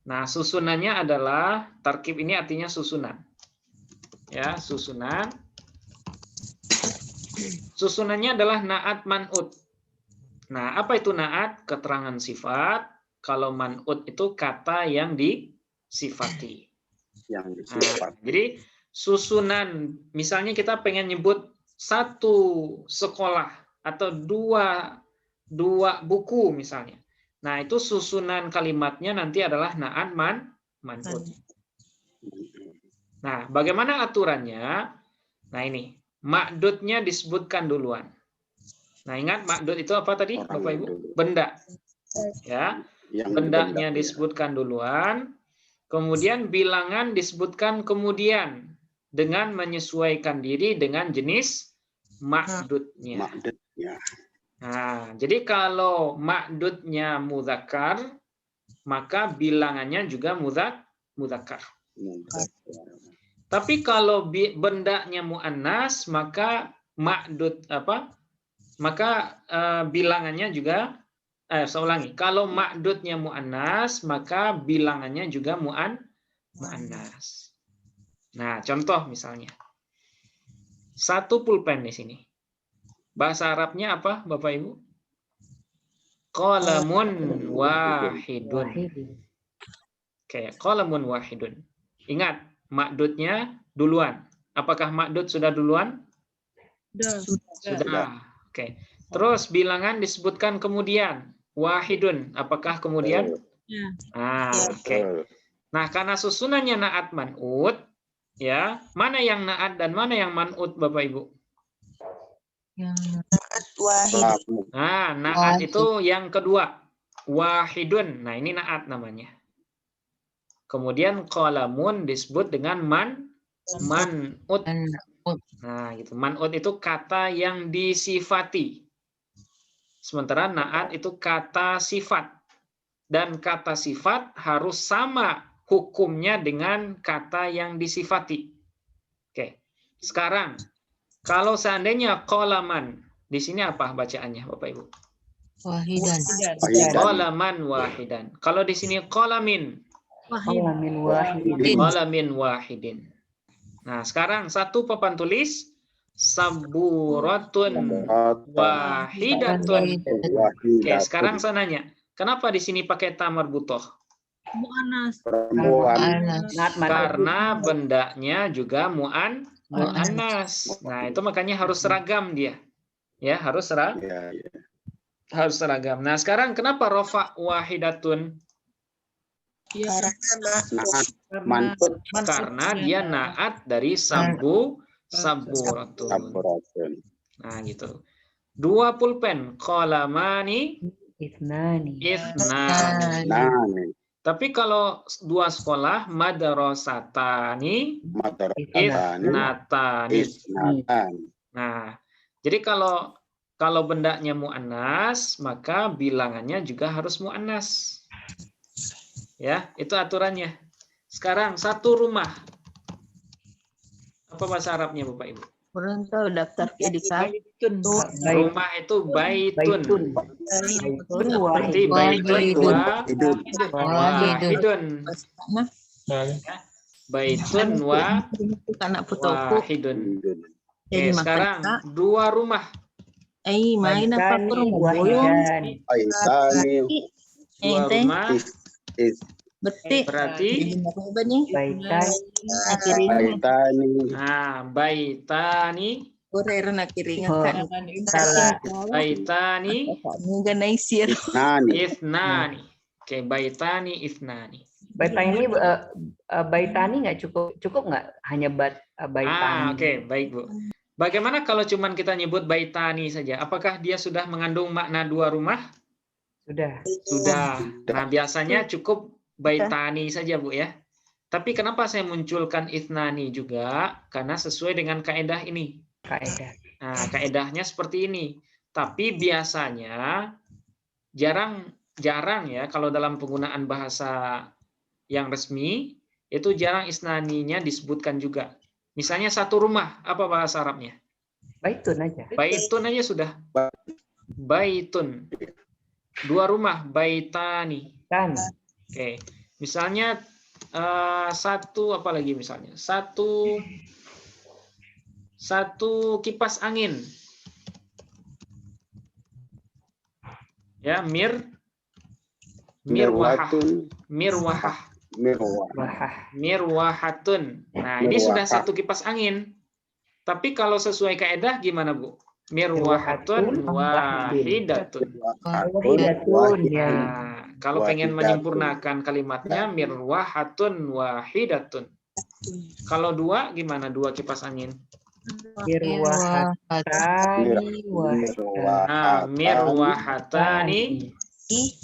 Nah, susunannya adalah tarkib ini artinya susunan. Ya, susunan. Susunannya adalah na'at man'ut. Nah, apa itu na'at? Keterangan sifat. Kalau man'ut itu kata yang disifati. Yang disifati. Nah, jadi susunan, misalnya kita pengen nyebut 1 sekolah atau 2 buku misalnya. Nah, itu susunan kalimatnya nanti adalah na'at man'ut. Nah, bagaimana aturannya? Nah, ini ma'dudnya disebutkan duluan. Nah, ingat ma'dud itu apa tadi, Bapak Ibu? Benda. Ya. Bendanya disebutkan duluan, kemudian bilangan disebutkan kemudian dengan menyesuaikan diri dengan jenis ma'dudnya. Nah, jadi kalau ma'dudnya mudzakkar, maka bilangannya juga mudzakkar. Tapi kalau bendanya muannas, maka ma'dud maka bilangannya juga saya ulangi. Kalau ma'dudnya muannas, maka bilangannya juga muannas. Nah, contoh misalnya. Satu pulpen di sini. Bahasa Arabnya apa, Bapak Ibu? Qalamun wahidun. Oke, qalamun wahidun. Ingat, ma'dudnya duluan. Apakah ma'dud sudah duluan? Sudah. Oke. Terus bilangan disebutkan kemudian. Wahidun. Apakah kemudian? Oke. Nah, karena susunannya na'at man'ut, ya, mana yang na'at dan mana yang man'ut, Bapak Ibu? Nah, na'at itu yang kedua. Wahidun. Nah, ini na'at namanya. Kemudian qalamun disebut dengan man'ut. Nah, gitu. Man'ut itu kata yang disifati. Sementara na'at itu kata sifat. Dan kata sifat harus sama hukumnya dengan kata yang disifati. Oke. Sekarang, kalau seandainya qalaman, di sini apa bacaannya, Bapak Ibu? Wahidan. Qalaman wahidan. Kalau di sini qalamin. Qalamin wahidin. Nah, sekarang satu papan tulis. Saburatun wahidatun. Oke, sekarang saya nanya, kenapa di sini pakai ta marbutoh? Mu'annas. Karena bendanya juga mu'annas. Nah, itu makanya harus seragam dia. Ya, harus seragam. Nah, sekarang kenapa rofa wahidatun? Karena dia naat dari saburatun. Nah, gitu. Dua pulpen, qalamani ithnani. Tapi kalau dua sekolah, madrasatani ithnatani. Nah, jadi kalau bendanya muannas, maka bilangannya juga harus muannas. Ya, itu aturannya. Sekarang satu rumah. Apa bahasa Arabnya, Bapak Ibu? Kurang tahu daftar pendidikan. Rumah itu baitun. Berarti baitun wahidun. Baitun wahidun. Oke, sekarang dua rumah. Main apa rumah? Dua rumah. Betik. Berarti baitani. Ithnani. Oke, baitani ithnani. Baitani nggak cukup nggak hanya baitani? Oke, baik Bu. Bagaimana kalau cuman kita nyebut baitani saja? Apakah dia sudah mengandung makna dua rumah? Sudah. Nah, biasanya cukup baitani saja, Bu, ya. Tapi kenapa saya munculkan ithnani juga? Karena sesuai dengan kaedah ini. Nah, kaedahnya seperti ini. Tapi biasanya jarang ya kalau dalam penggunaan bahasa yang resmi itu jarang ithnaninya disebutkan juga. Misalnya satu rumah, apa bahasa Arabnya? Baitun aja. Baitun aja sudah. Baitun. Dua rumah, baitani. Oke. Misalnya satu apa lagi misalnya? Satu kipas angin. Ya, mirwahatun. Nah, ini sudah satu kipas angin. Tapi kalau sesuai kaedah gimana, Bu? Mirwahatun wahidatun. Nah, kalau pengen menyempurnakan kalimatnya mirwahatun wahidatun. Kalau 2 gimana? 2 kipas angin. Mirwahatani Nah, mirwahatani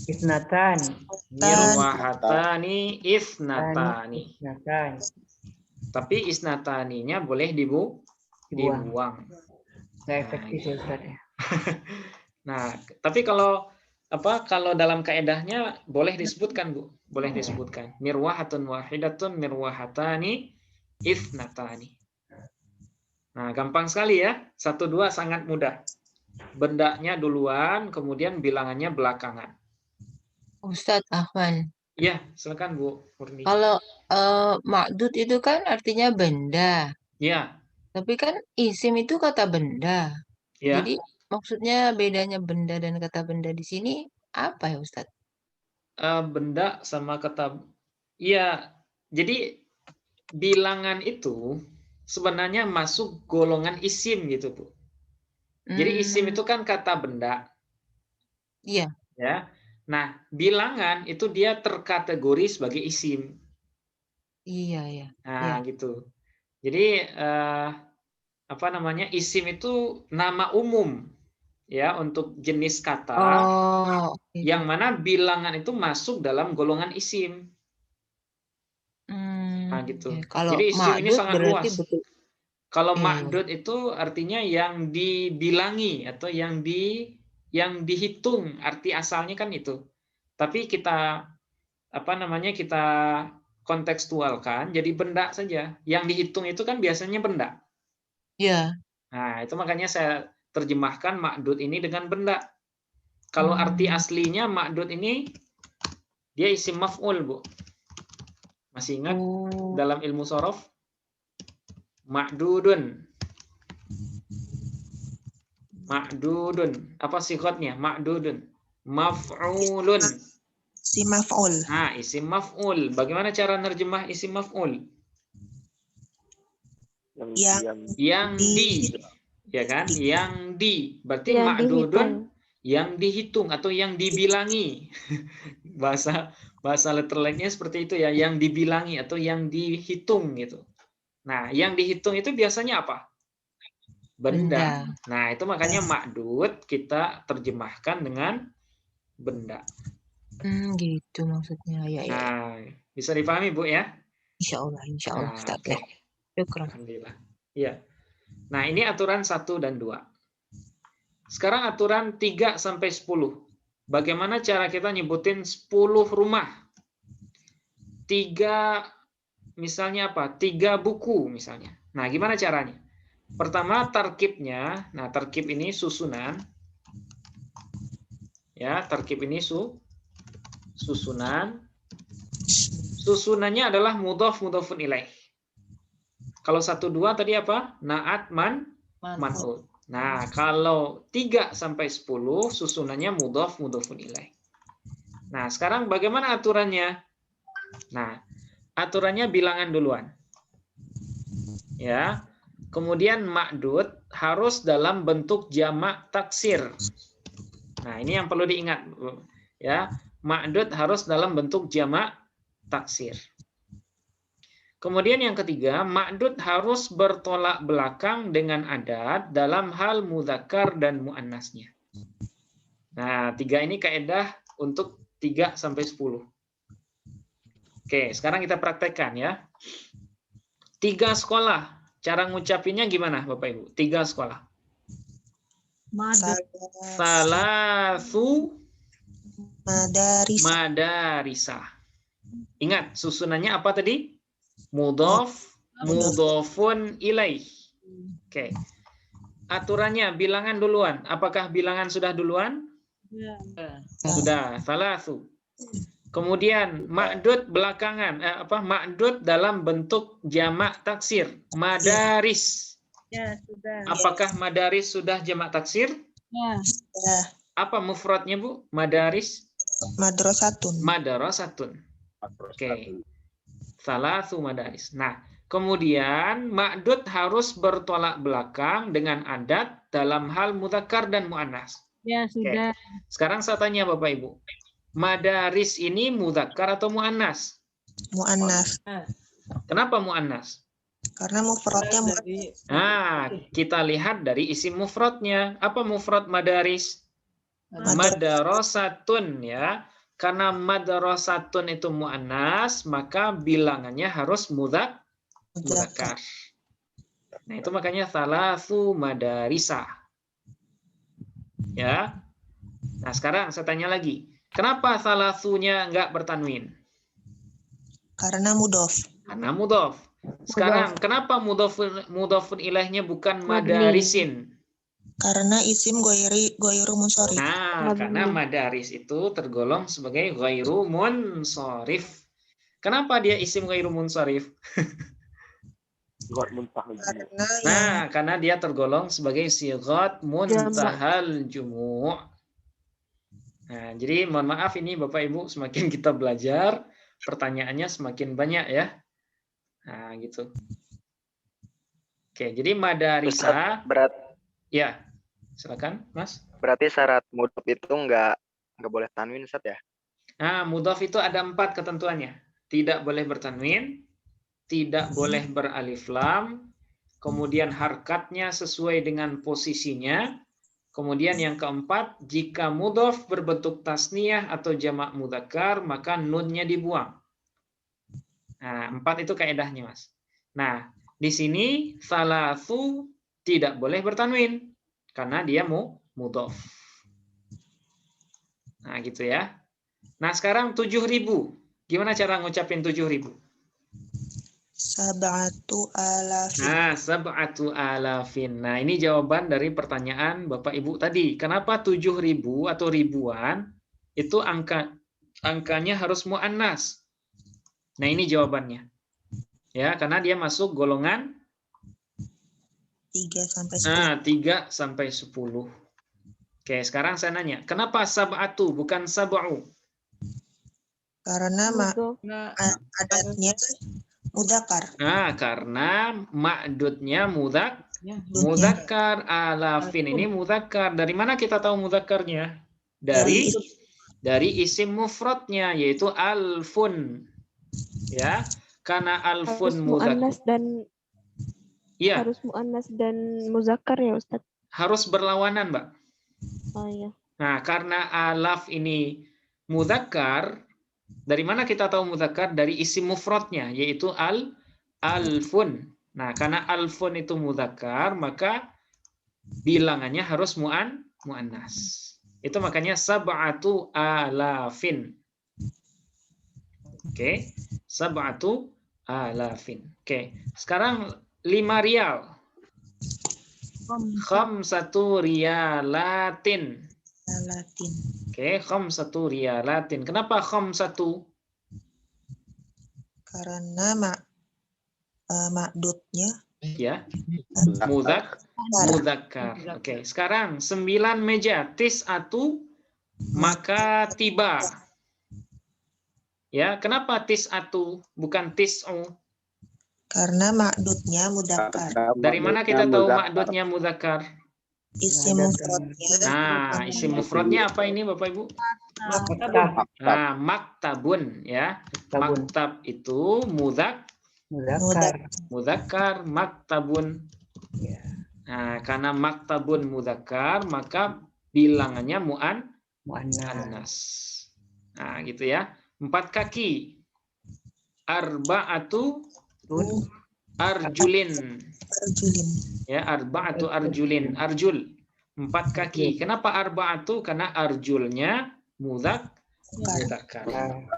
isnatani. Mirwahatani isnatani. Isnatani. Tapi isnataninya boleh dibuang. Nggak efektif ya Ustaz ya. Nah, tapi kalau dalam kaedahnya boleh disebutkan, Bu. Boleh disebutkan. Mirwahatun wahidatun mirwahatani isnatani. Nah, gampang sekali ya. 1, 2 sangat mudah. Bendanya duluan, kemudian bilangannya belakangan. Ustadz Ahmad. Ya, silakan Bu Murni. Kalau ma'dud itu kan artinya benda. Ya. Tapi kan isim itu kata benda. Ya. Jadi maksudnya bedanya benda dan kata benda di sini apa ya Ustadz? Benda sama kata, ya. Jadi bilangan itu sebenarnya masuk golongan isim gitu Bu. Jadi isim itu kan kata benda. Iya. Ya. Nah, bilangan itu dia terkategori sebagai isim. Iya, ya. Nah, gitu. Jadi isim itu nama umum ya untuk jenis kata yang mana bilangan itu masuk dalam golongan isim. Nah, gitu. Kalau jadi isim ini sangat luas. betul. Kalau ma'dud itu artinya yang dibilangi atau yang dihitung, arti asalnya kan itu. Tapi kita kita kontekstualkan jadi benda saja. Yang dihitung itu kan biasanya benda. Iya. Nah, itu makanya saya terjemahkan ma'dud ini dengan benda. Kalau arti aslinya ma'dud ini dia isim maf'ul, Bu. Masih ingat dalam ilmu shorof? Ma'dudun. Ma'dudun. Apa sifatnya? Ma'dudun. Maf'ulun. Isim maf'ul. Nah, isim maf'ul. Bagaimana cara nerjemah isim maf'ul? Yang di. Ya kan? Yang di. Berarti ma'dudun yang dihitung atau yang dibilangi. bahasa letter lainnya seperti itu ya, yang dibilangi atau yang dihitung gitu. Nah, yang dihitung itu biasanya apa? Benda. Nah, itu makanya ma'dud kita terjemahkan dengan benda. Gitu maksudnya. Ya. Nah, bisa dipahami Bu ya? Insya Allah. Nah, Ustaz. okay. Alhamdulillah. Ya. Nah, ini aturan 1 dan 2. Sekarang aturan 3 sampai 10. Bagaimana cara kita nyebutin 10 rumah? 3 misalnya apa? 3 buku misalnya. Nah, gimana caranya? Pertama, tarkibnya. Nah, tarkib ini susunan. Ya, tarkib ini susunan. Susunannya adalah mudhaf mudhafun ilaih. Kalau 1 2 tadi apa? Na'at man'ud. Nah, kalau 3 sampai 10 susunannya mudhaf mudhafun ilaih. Nah, sekarang bagaimana aturannya? Nah, aturannya bilangan duluan. Ya. Kemudian ma'dud harus dalam bentuk jamak taksir. Nah, ini yang perlu diingat, ya. Ma'dud harus dalam bentuk jamak taksir. Kemudian yang ketiga, ma'dud harus bertolak belakang dengan adat dalam hal mudzakkar dan muannasnya. Nah, 3 ini kaidah untuk 3 sampai 10. Oke, sekarang kita praktekkan ya. 3 sekolah. Cara ngucapinnya gimana Bapak Ibu? 3 sekolah. Salasu madarisa. Ingat, susunannya apa tadi? Mudhaf, mudhafun ilaih. Oke. Aturannya bilangan duluan. Apakah bilangan sudah duluan? Ya. Sudah. Salasu. Kemudian ma'dud belakangan, ma'dud dalam bentuk jamak taksir, madaris. Ya, sudah. Apakah madaris sudah jamak taksir? Ya. Apa mufradnya, Bu? Madaris? Madrasatun. Madrasatun. Oke. Salasu madaris. Nah, kemudian ma'dud harus bertolak belakang dengan adat dalam hal mudzakkar dan muannas. Ya, sudah. Oke. Sekarang saya tanya Bapak Ibu. Madaris ini mudzakkar atau muannas? Muannas. Kenapa mu'annas? Karena mufradnya Nah, kita lihat dari isim mufradnya. Apa mufrad madaris? Madarosatun ya. Karena madarosatun itu mu'annas, maka bilangannya harus mudzakkar. Nah, itu makanya salasu madarisa. Ya. Nah, sekarang saya tanya lagi. Kenapa salasunya enggak bertanwin? Karena mudhof. Karena mudhof. Sekarang kenapa mudhofun ilaihnya bukan madarisin? Karena isim ghairu munsharif. Nah, karena madaris itu tergolong sebagai ghairu munsharif. Kenapa dia isim ghairu munsharif? Karena dia tergolong sebagai sighat muntahal jumu'. Nah, jadi mohon maaf ini Bapak Ibu, semakin kita belajar, pertanyaannya semakin banyak ya. Nah, gitu. Oke, jadi madarisa. Ya, silakan, Mas. Berarti syarat mudhof itu nggak boleh tanwin, Ustaz ya? Nah, mudhof itu ada 4 ketentuannya. Tidak boleh bertanwin, tidak boleh beralif lam, kemudian harkatnya sesuai dengan posisinya. Kemudian yang keempat, jika mudhof berbentuk tasniyah atau jamak mudzakkar, maka nunnya dibuang. Nah, 4 itu kaedahnya, Mas. Nah, di sini salasu tidak boleh bertanwin karena dia mudhof. Nah, gitu ya. Nah, sekarang 7.000. Gimana cara ngucapin 7.000? Sab'atu alafin. Nah, sab'atu alafin. Nah, ini jawaban dari pertanyaan Bapak Ibu tadi. Kenapa 7.000 atau ribuan itu angkanya harus mu'annas? Nah, ini jawabannya. Ya, karena dia masuk golongan 3 sampai 10. Nah, 3 sampai 10. Oke, sekarang saya nanya, kenapa sab'atu bukan sab'u? Karena adatnya mudzakkar. Nah, karena ma'dudnya mudzakkar, alafin ini mudzakkar. Dari mana kita tahu mudzakarnya? Dari isim mufradnya, yaitu alfun. Ya, karena alfun muannas dan iya. Harus muannas dan muzakkar ya, Ustaz. Harus berlawanan, Mbak. Oh iya. Nah, karena alaf ini mudzakkar, dari mana kita tahu mudzakkar? Dari isim mufradnya, yaitu alfun. Nah, karena alfun itu mudzakkar, maka bilangannya harus muannas. Itu makanya sab'atu alafin. Oke, sab'atu alafin. Oke, sekarang 5 rial. Khamsatu riyalatin. Oke, khamsatu riyalatin. Kenapa khamsatu? Karena ma'dudnya ya, mudzakkar. Oke, sekarang 9 meja, tis'atu, maka tiba. Ya, kenapa tis'atu bukan tis'u? Karena ma'dudnya mudzakkar. Dari mana kita tahu ma'dudnya mudzakkar? Isim mufradnya. Nah, isim mufradnya apa ini Bapak Ibu? Nah, maktabun ya. Maktab itu mudzakkar, maktabun. Nah, karena maktabun mudzakkar, maka bilangannya muannas. Nah, gitu ya. 4 kaki. Arba'atu arjulin. Ya, arba'atu arjulin. Arjul. 4 kaki. Kenapa arba'atu? Karena arjulnya mudzakkar.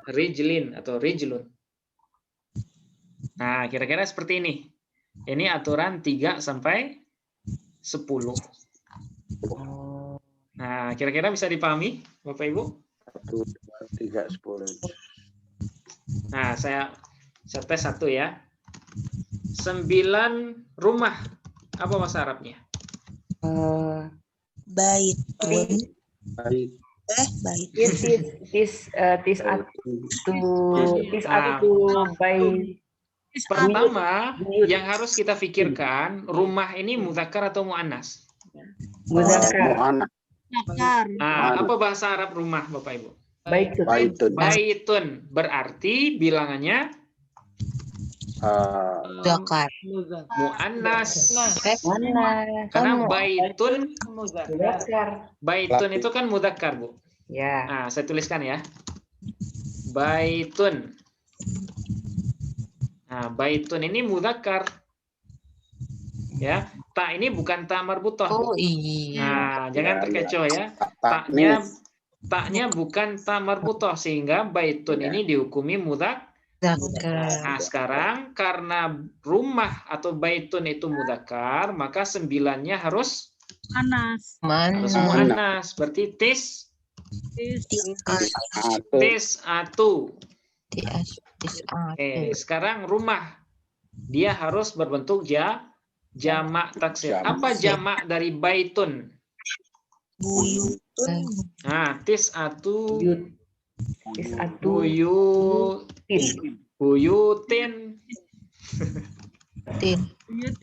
Rijlin atau rijlun. Nah, kira-kira seperti ini. Ini aturan 3 sampai 10. Nah, kira-kira bisa dipahami, Bapak Ibu? 1, 2, 3, 10. Nah, saya tes 1 ya. 9 rumah. Apa bahasa Arabnya? Baitun. Bait. Bait. Pertama, yang harus kita pikirkan, rumah ini mudzakkar atau muannas? Mudzakkar. Nah, apa bahasa Arab rumah, Bapak Ibu? Baitun. Baitun. Berarti bilangannya Mudzakkar. Muannas. Muannas. Karena baitun Mudzakkar. baitun itu kan mudzakkar, Bu. Ya. Nah, saya tuliskan ya. Baitun. Nah, baitun ini mudzakkar. Ya, ta ini bukan ta marbutoh. Oh iya. Nah, jangan terkecoh ya. Taknya bukan ta marbutoh sehingga baitun ini dihukumi mudzakkar. Nah, sekarang karena rumah atau baitun itu mudzakkar, maka 9-nya harus Anas. harus muannas. Berarti tis'atu. Oke, sekarang rumah dia harus berbentuk jamak taksir. Apa jamak dari baitun? Buyutun. Nah, tis'atu buyutin.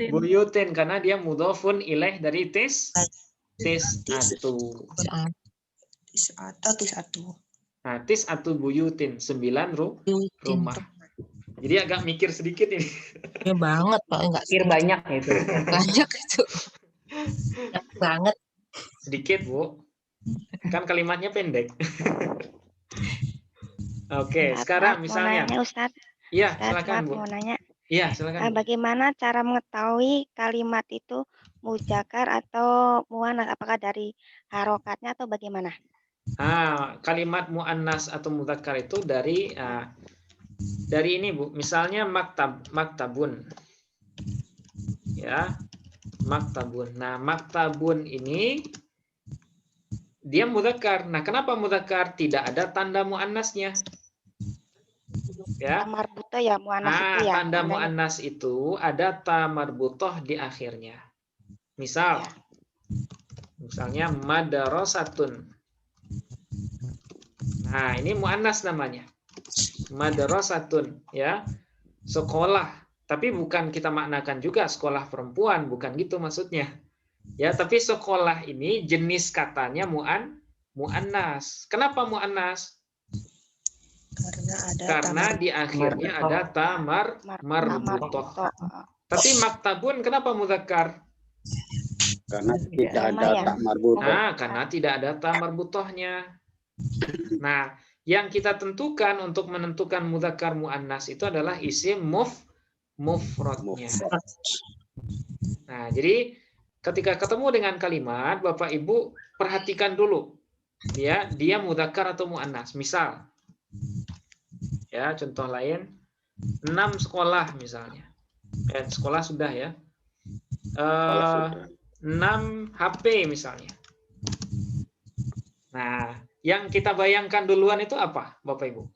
Buyutin karena dia mudhofun ilaih dari tis'atu. Nah, tis'atu buyutin, 9 rumah. Jadi agak mikir sedikit ini. Ya banget, Pak. Enggak Mikir banyak itu. banyak itu. Banget. Sedikit, Bu. Kan kalimatnya pendek. Oke, sekarang misalnya. Mau nanya, Ustadz. Iya, Ustadz, silakan, maaf, Bu. mau nanya. Iya, silakan. Bu. Bagaimana cara mengetahui kalimat itu mudzakkar atau muannas? Apakah dari harokatnya atau bagaimana? Kalimat muannas atau mudzakkar itu dari ini, Bu. Misalnya maktabun. Ya. Maktabun. Nah, maktabun ini dia mudzakkar. Nah, kenapa mudzakkar? Tidak ada tanda muannasnya. Ya. Marbutoh ya, muannas itu ya. Tanda muannas itu ada ta marbutoh di akhirnya. Misalnya madrasatun. Nah, ini muannas namanya. Madrasatun, ya. Sekolah. Tapi bukan kita maknakan juga sekolah perempuan, bukan gitu maksudnya. Ya, tapi sekolah ini jenis katanya muannas. Kenapa muannas? Karena di akhirnya ada ta marbutoh. Tapi maktabun kenapa mudzakkar? Karena tidak ada ta marbutoh. Nah, karena tidak ada ta marbutohnya. Nah, yang kita tentukan untuk menentukan mudzakkar muannas itu adalah isim mufradnya. Nah, jadi ketika ketemu dengan kalimat, Bapak Ibu perhatikan dulu. Dia mudzakkar atau muannas. Misal, ya, contoh lain, 6 sekolah misalnya. Sekolah sudah ya. 6 HP misalnya. Nah, yang kita bayangkan duluan itu apa, Bapak Ibu?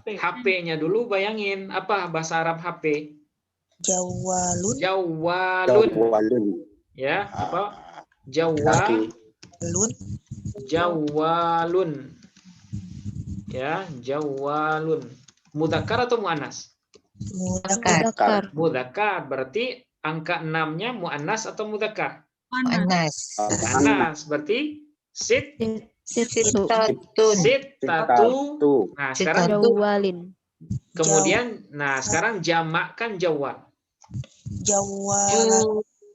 HP-nya dulu bayangin. Apa bahasa Arab HP? Jawalun. Ya, apa? Jawalun. Ya, jawalun. Mudzakkar atau muannas? Mudzakkar. Berarti angka 6-nya muannas atau mudzakkar? Muannas. Berarti Sitatun. Nah, sekarang Jawalin. kemudian sekarang jamak kan jawal.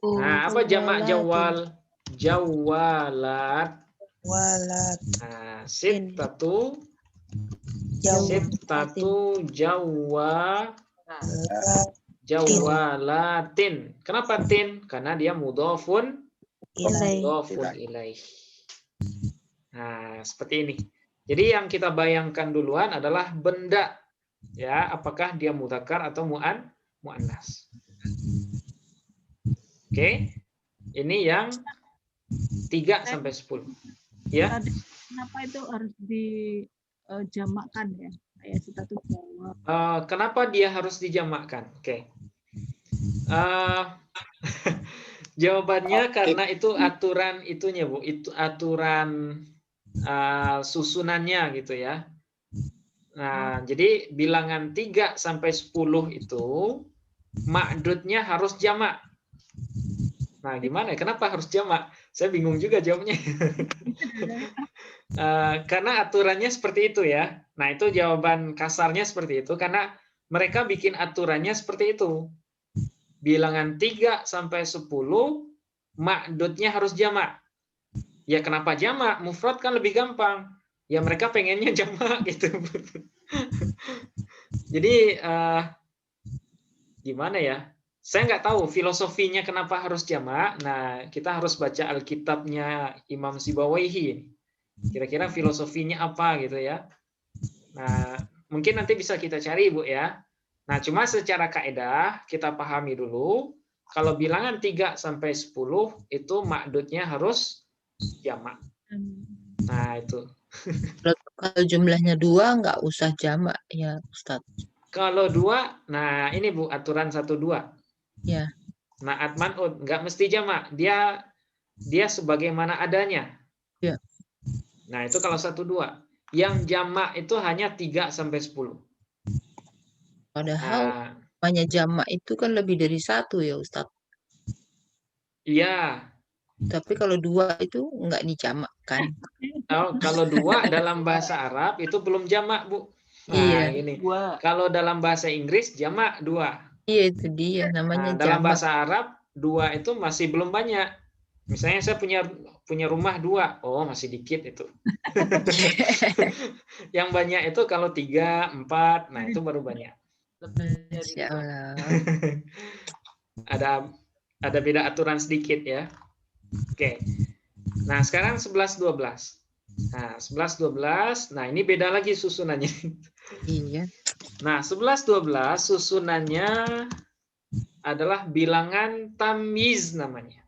Nah, apa jamak jawal? Jawalat. Nah, sittatu jawalatin. Kenapa tin? Karena dia mudhofun ilaih. Nah, seperti ini. Jadi yang kita bayangkan duluan adalah benda. Ya, apakah dia mudzakkar atau muannas. Oke. Ini yang 3 sampai 10. Ya. Kenapa itu harus dijamakkan ya? Kayak kita tuh jawab. Kenapa dia harus dijamakkan? Oke. Jawabannya karena itu aturan itunya, Bu. Itu aturan susunannya gitu ya. Nah, jadi bilangan 3 sampai 10 itu ma'dudnya harus jamak. Nah, gimana ya? Kenapa harus jamak? Saya bingung juga jawabnya. Karena aturannya seperti itu ya. Nah, itu jawaban kasarnya seperti itu karena mereka bikin aturannya seperti itu. Bilangan 3 sampai 10, ma'dudnya harus jamak. Ya kenapa jamak? Mufrad kan lebih gampang. Ya mereka pengennya jamak gitu. Jadi gimana ya? Saya nggak tahu filosofinya kenapa harus jamak. Nah, kita harus baca Alkitabnya Imam Sibawaihi. Kira-kira filosofinya apa gitu ya. Nah, mungkin nanti bisa kita cari, Bu ya. Nah, cuma secara kaidah kita pahami dulu, kalau bilangan 3 sampai 10 itu ma'dudnya harus jamak. Nah, itu. Kalau jumlahnya 2 nggak usah jamak ya Ustadz. Kalau 2, nah ini Bu aturan 1-2. Ya. Ma'ad man'ud nggak mesti jamak. Dia sebagaimana adanya. Ya. Nah, itu kalau 1-2. Yang jamak itu hanya 3 sampai 10. Padahal namanya jamak itu kan lebih dari 1 ya Ustadz. Iya. Tapi kalau 2 itu nggak dijamakkan. Kalau 2 dalam bahasa Arab itu belum jamak, Bu. Nah, Iya. ini. Kalau dalam bahasa Inggris jamak 2. Iya, itu dia namanya Dalam jamak. bahasa Arab 2 itu masih belum banyak. Misalnya saya punya rumah 2, oh masih dikit itu. Yang banyak itu kalau 3, 4, nah itu baru banyak. Masya Allah. Ada beda aturan sedikit ya. Oke. Nah, sekarang 11 12. Nah, 11 12. Nah, ini beda lagi susunannya. Iya. Nah, 11 12 susunannya adalah bilangan tamyiz namanya.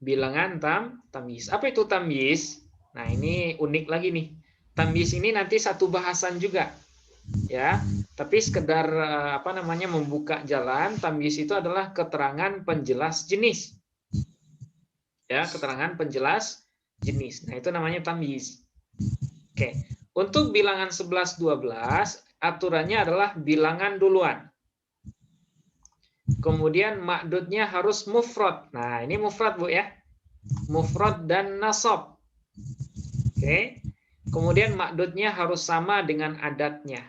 Bilangan tamyiz. Apa itu tamyiz? Nah, ini unik lagi nih. Tamyiz ini nanti satu bahasan juga. Ya, tapi sekedar membuka jalan. Tamyiz itu adalah keterangan penjelas jenis. Ya, keterangan penjelas jenis. Nah, itu namanya tamyiz. Oke. Untuk bilangan 11 12, aturannya adalah bilangan duluan. Kemudian ma'dudnya harus mufrad. Nah, ini mufrad, Bu ya. Mufrad dan nasab. Oke. Kemudian ma'dudnya harus sama dengan adatnya.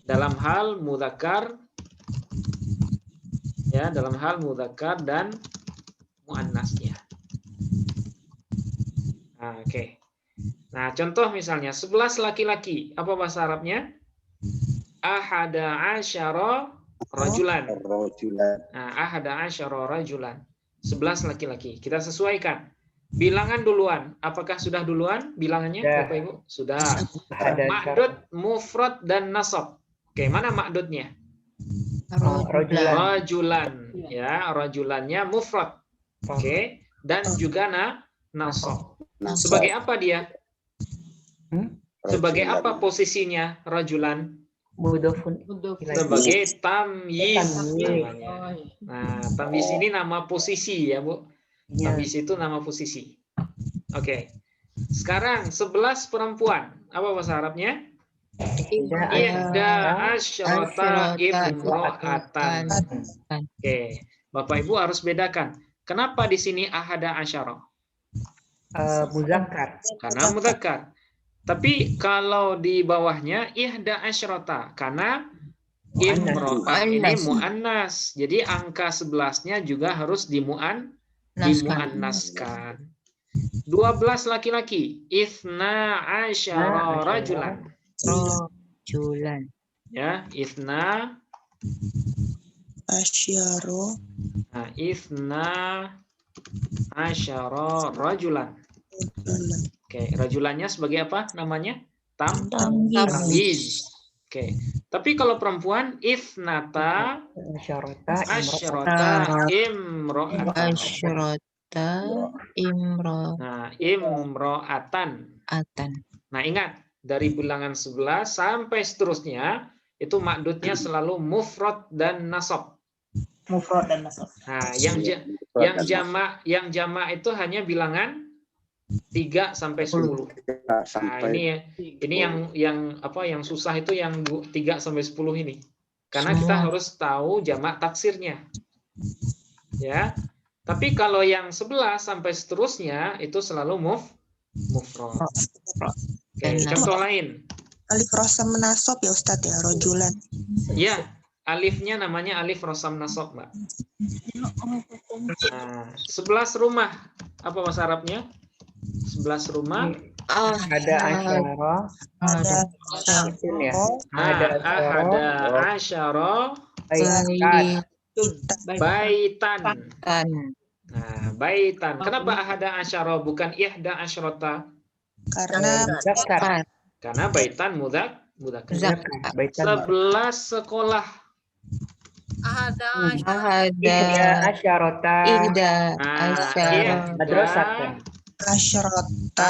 Dalam hal mudzakkar, ya, dalam hal mudzakkar dan muannasnya. Nah, oke. Nah, contoh misalnya 11 laki-laki, apa bahasa Arabnya? Ahada asyara rajulan. Nah, ahada asyara rajulan. 11 laki-laki. Kita sesuaikan. Bilangan duluan. Apakah sudah duluan bilangannya, Ya. Bapak Ibu? Sudah. Ma'dud, mufrad dan nasab. Oke, mana ma'dudnya? Rajulan. Ya, rajulannya mufrad. Oke, dan juga nasab. Sebagai apa dia? Sebagai apa posisinya rajulan? Sebagai tamyiz namanya. Nah, tamyiz ini nama posisi ya, Bu. Tamyiz itu nama posisi. Oke. Sekarang 11 perempuan. Apa bahasa Arabnya? Ihda asyrata imro'atan. Oke. Bapak Ibu harus bedakan. Kenapa di sini ahada asyara? Muzakkar. Karena mudzakkar. Tapi kalau di bawahnya ihda asyrata karena imro'ah ini muannas. Jadi angka 11-nya juga harus dimuannaskan. 12 laki-laki. Ithna asyara rajulan. Rajulan. Ya, ithna asyara. Nah, ithna asyara rajulan. Oke, rajulannya sebagai apa namanya? Tamyiz. Oke. Tapi kalau perempuan ithnata asyarata imro'atan. Nah, imro'atan. Nah, ingat dari bilangan 11 sampai seterusnya itu ma'dudnya selalu mufrad dan nasab. Mufrad dan nasab. Nah, yang jamak itu hanya bilangan 3 sampai 10. Nah, ini yang susah itu yang 3 sampai 10 ini. Karena kita harus tahu jamak taksirnya. Ya. Tapi kalau yang 11 sampai seterusnya itu selalu mufrad. Oke, contoh lain. Alif rosam nasob ya Ustadz ya, rojulan. Ya, alifnya namanya alif rosam nasob, Mbak. Nah, 11 rumah. Apa bahasa Arabnya? 11 rumah. Ada asyara. Ada Isim ya. Ada Ada asyara baitan. Nah, baitan. Kenapa ahada asyara bukan ihda asyrota? Karena baitan mudzakar. 11 sekolah. Ihda asyarota. Madrasatan. Asyrota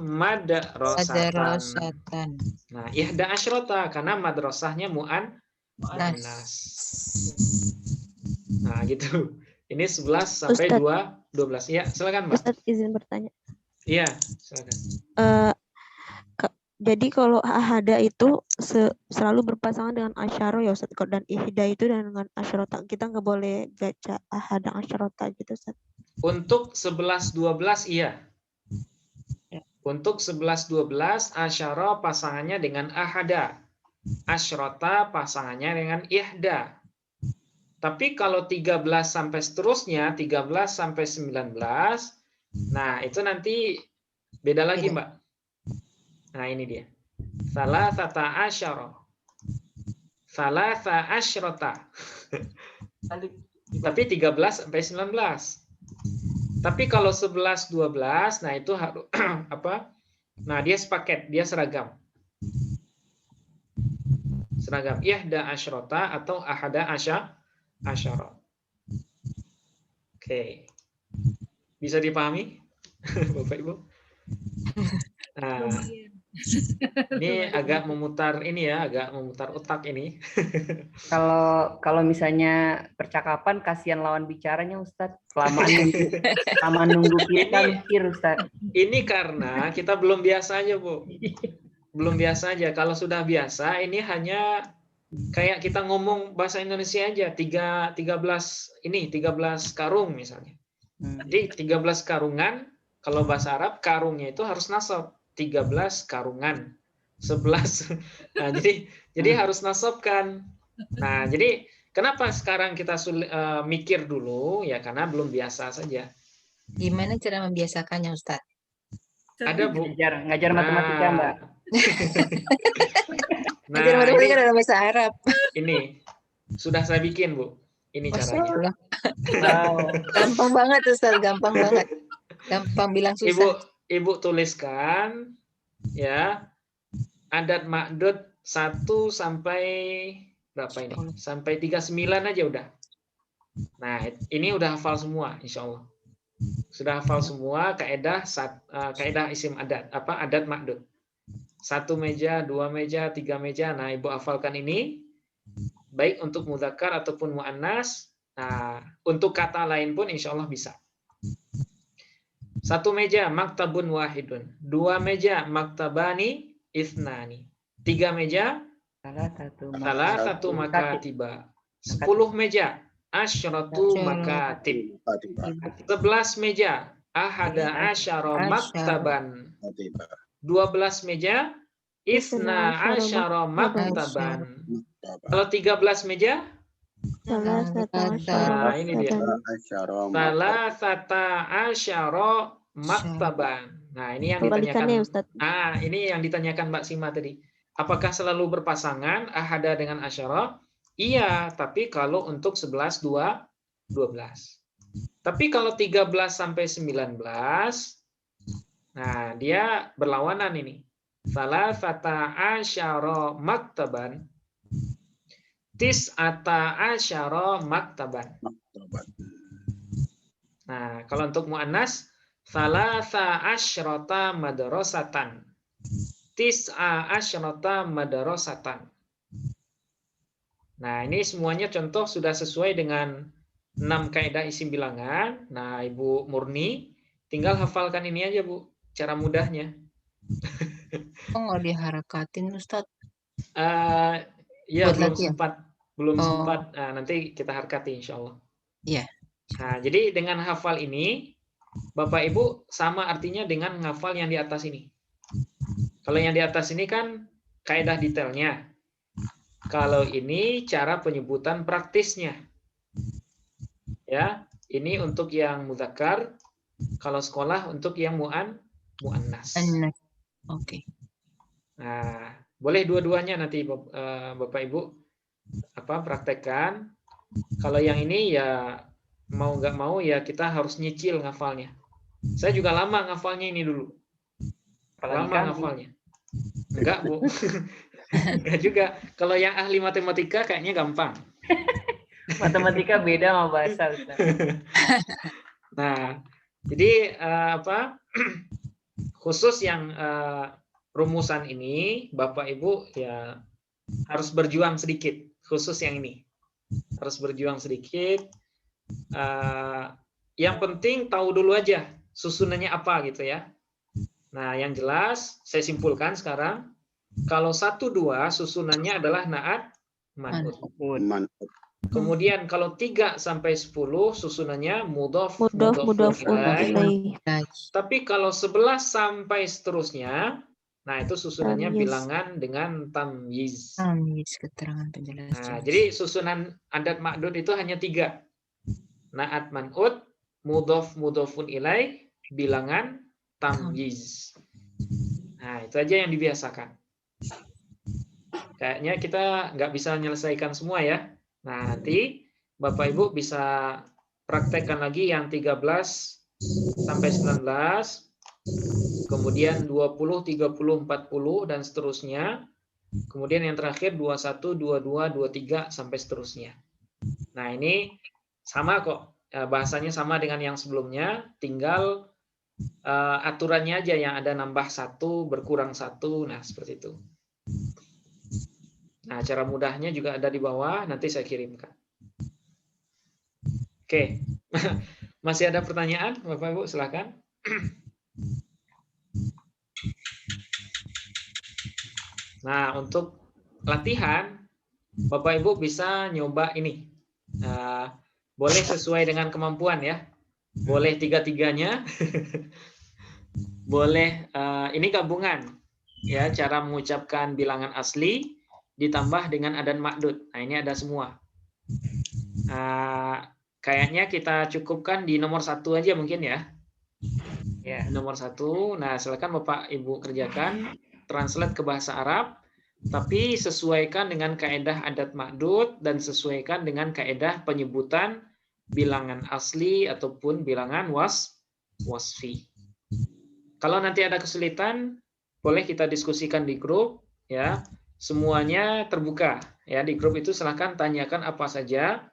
madrasatan. Nah, ihda asyrota karena madrasahnya muannas. Nah, gitu. Ini 11 sampai 12. Ya, silakan, Mbak. Ustadz izin bertanya. Iya, silakan. Jadi kalau ahada itu selalu berpasangan dengan asyaro ya Ustadz, dan ihda itu dengan asyrota. Kita nggak boleh baca ahada asyrota gitu Ustadz. Untuk 11-12 iya. Untuk 11-12 asyara pasangannya dengan ahada. Asyrota pasangannya dengan ihda. Tapi kalau 13 sampai seterusnya, 13 sampai 19, nah itu nanti beda lagi, Mbak. Nah, ini dia. Salasata asyara. Salasa asyrota. Tapi 13 sampai 19. Tapi kalau 11-12, nah itu harus apa? Nah, dia sepaket, dia seragam. Seragam ihda asyrota atau ahada asyara. Oke. Bisa dipahami? Bapak Ibu? Nah, ini agak memutar otak ini. Kalau misalnya percakapan kasihan lawan bicaranya Ustadz, kelamaan nunggu kita mikir Ustadz. Ini karena kita belum biasa aja, Bu. Belum biasa aja. Kalau sudah biasa ini hanya kayak kita ngomong bahasa Indonesia aja, 13 karung misalnya. Jadi 13 karungan, kalau bahasa Arab karungnya itu harus nasab. 13 karungan, 11. Nah, jadi harus nasabkan. Nah, jadi kenapa sekarang kita mikir dulu? Ya karena belum biasa saja. Gimana cara membiasakannya, Ustaz? Ada, Bu. Ngajar matematika, Mbak. Ngajar matematika dalam bahasa Arab. Ini sudah saya bikin, Bu. Ini caranya. Wow. Gampang banget, Ustaz. Gampang banget. Gampang bilang susah. Ibu tuliskan ya adat ma'dud 1 sampai berapa ini? Sampai 39 aja udah. Nah, ini udah hafal semua insya Allah. Sudah hafal semua kaidah isim adat, adat ma'dud. 1 meja, 2 meja, 3 meja. Nah, Ibu hafalkan ini baik untuk mudzakkar ataupun muannas. Nah, untuk kata lain pun insya Allah bisa. 1 meja maktabun wahidun, 2 meja maktabani ithnani, 3 meja salah satu makatiba, 10 meja asyratu makatib, 11 meja ahada asyara maktaban, 12 meja isna asyara maktaban. Kalau 13 meja ini dia. Salasata asyara maktaban. Nah, ini yang ditanyakan. Ini yang ditanyakan Mbak Sima tadi. Apakah selalu berpasangan ahada dengan asyara? Iya, tapi kalau untuk 11 12. Tapi kalau 13 sampai 19, nah dia berlawanan ini. Salasata asyara maktaban. Tis'ata asyara maktaban. Nah, kalau untuk muannas salasa asyrata madrasatan. Tis'a asyrata madrasatan. Nah, ini semuanya contoh sudah sesuai dengan 6 kaidah isim bilangan. Nah, Ibu Murni tinggal hafalkan ini aja, Bu, cara mudahnya. Nggak diharakatin, Ustadz? Ya, belum sempat. Nah, nanti kita harkati insya Allah. Iya. Nah, jadi dengan hafal ini, Bapak Ibu sama artinya dengan menghafal yang di atas ini. Kalau yang di atas ini kan kaidah detailnya. Kalau ini cara penyebutan praktisnya. Ya, ini untuk yang mudzakkar. Kalau sekolah untuk yang muannas. Oke. Nah, boleh dua-duanya nanti Bapak Ibu praktekkan. Kalau yang ini ya mau nggak mau ya kita harus nyicil ngafalnya. Saya juga lama ngafalnya ini dulu. Lama ngafalnya. Enggak, Bu. Enggak juga. Kalau yang ahli matematika kayaknya gampang. Matematika beda sama bahasa, Ustaz. Nah, jadi khusus yang rumusan ini Bapak Ibu ya harus berjuang sedikit, khusus yang ini. Harus berjuang sedikit. Yang penting tahu dulu aja susunannya apa gitu ya. Nah, yang jelas saya simpulkan sekarang kalau 1 2 susunannya adalah naat man'ut. Kemudian kalau 3 sampai 10 susunannya mudhof ilaih. Tapi kalau 11 sampai seterusnya, nah itu susunannya bilangan dengan tamyiz. Tamyiz, keterangan penjelas. Nah, jadi susunan adat ma'dud itu hanya 3. Naat man'ut, mudhofun ilaih, bilangan tamyiz. Nah, itu aja yang dibiasakan. Kayaknya kita nggak bisa menyelesaikan semua ya. Nah, nanti Bapak Ibu bisa praktekkan lagi yang 13 sampai 19, kemudian 20, 30, 40, dan seterusnya. Kemudian yang terakhir 21, 22, 23, sampai seterusnya. Nah, ini sama kok. Bahasanya sama dengan yang sebelumnya, tinggal aturannya aja yang ada nambah 1, berkurang 1, nah seperti itu. Nah, cara mudahnya juga ada di bawah, nanti saya kirimkan. Oke. Masih ada pertanyaan, Bapak Ibu? Silakan. Nah, untuk latihan, Bapak Ibu bisa nyoba ini. Boleh sesuai dengan kemampuan ya. Boleh 3-3-nya. Boleh ini gabungan. Ya, cara mengucapkan bilangan asli ditambah dengan adan ma'dud. Nah, ini ada semua. Kayaknya kita cukupkan di nomor 1 aja mungkin ya. Ya, nomor 1. Nah, silakan Bapak Ibu kerjakan, translate ke bahasa Arab, tapi sesuaikan dengan kaedah adat ma'dud dan sesuaikan dengan kaedah penyebutan bilangan asli ataupun bilangan wasfi. Kalau nanti ada kesulitan, boleh kita diskusikan di grup ya. Semuanya terbuka ya, di grup itu silahkan tanyakan apa saja.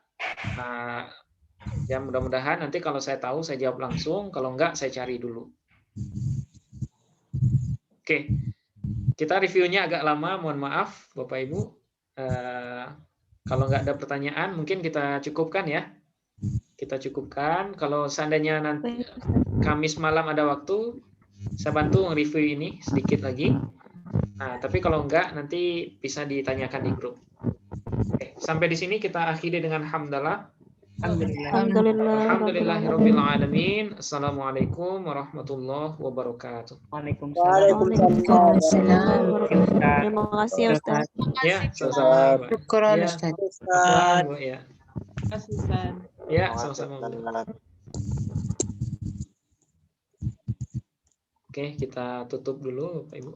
Ya mudah-mudahan nanti kalau saya tahu saya jawab langsung, kalau enggak saya cari dulu. Oke, kita reviewnya agak lama, mohon maaf Bapak Ibu. Kalau enggak ada pertanyaan mungkin kita cukupkan ya. Kita cukupkan. Kalau seandainya nanti Kamis malam ada waktu, saya bantu nge-review ini sedikit lagi. Nah, tapi kalau enggak nanti bisa ditanyakan di grup. Oke, sampai di sini kita akhiri dengan hamdalah. Alhamdulillahirabbil alamin. Assalamualaikum warahmatullahi wabarakatuh. Waalaikumsalam. Terima kasih Ustaz. Ya, sama-sama. Syukron Ustaz. Ya. Terima kasih Ustaz. Ya, sama-sama. Oke, kita tutup dulu Bapak Ibu.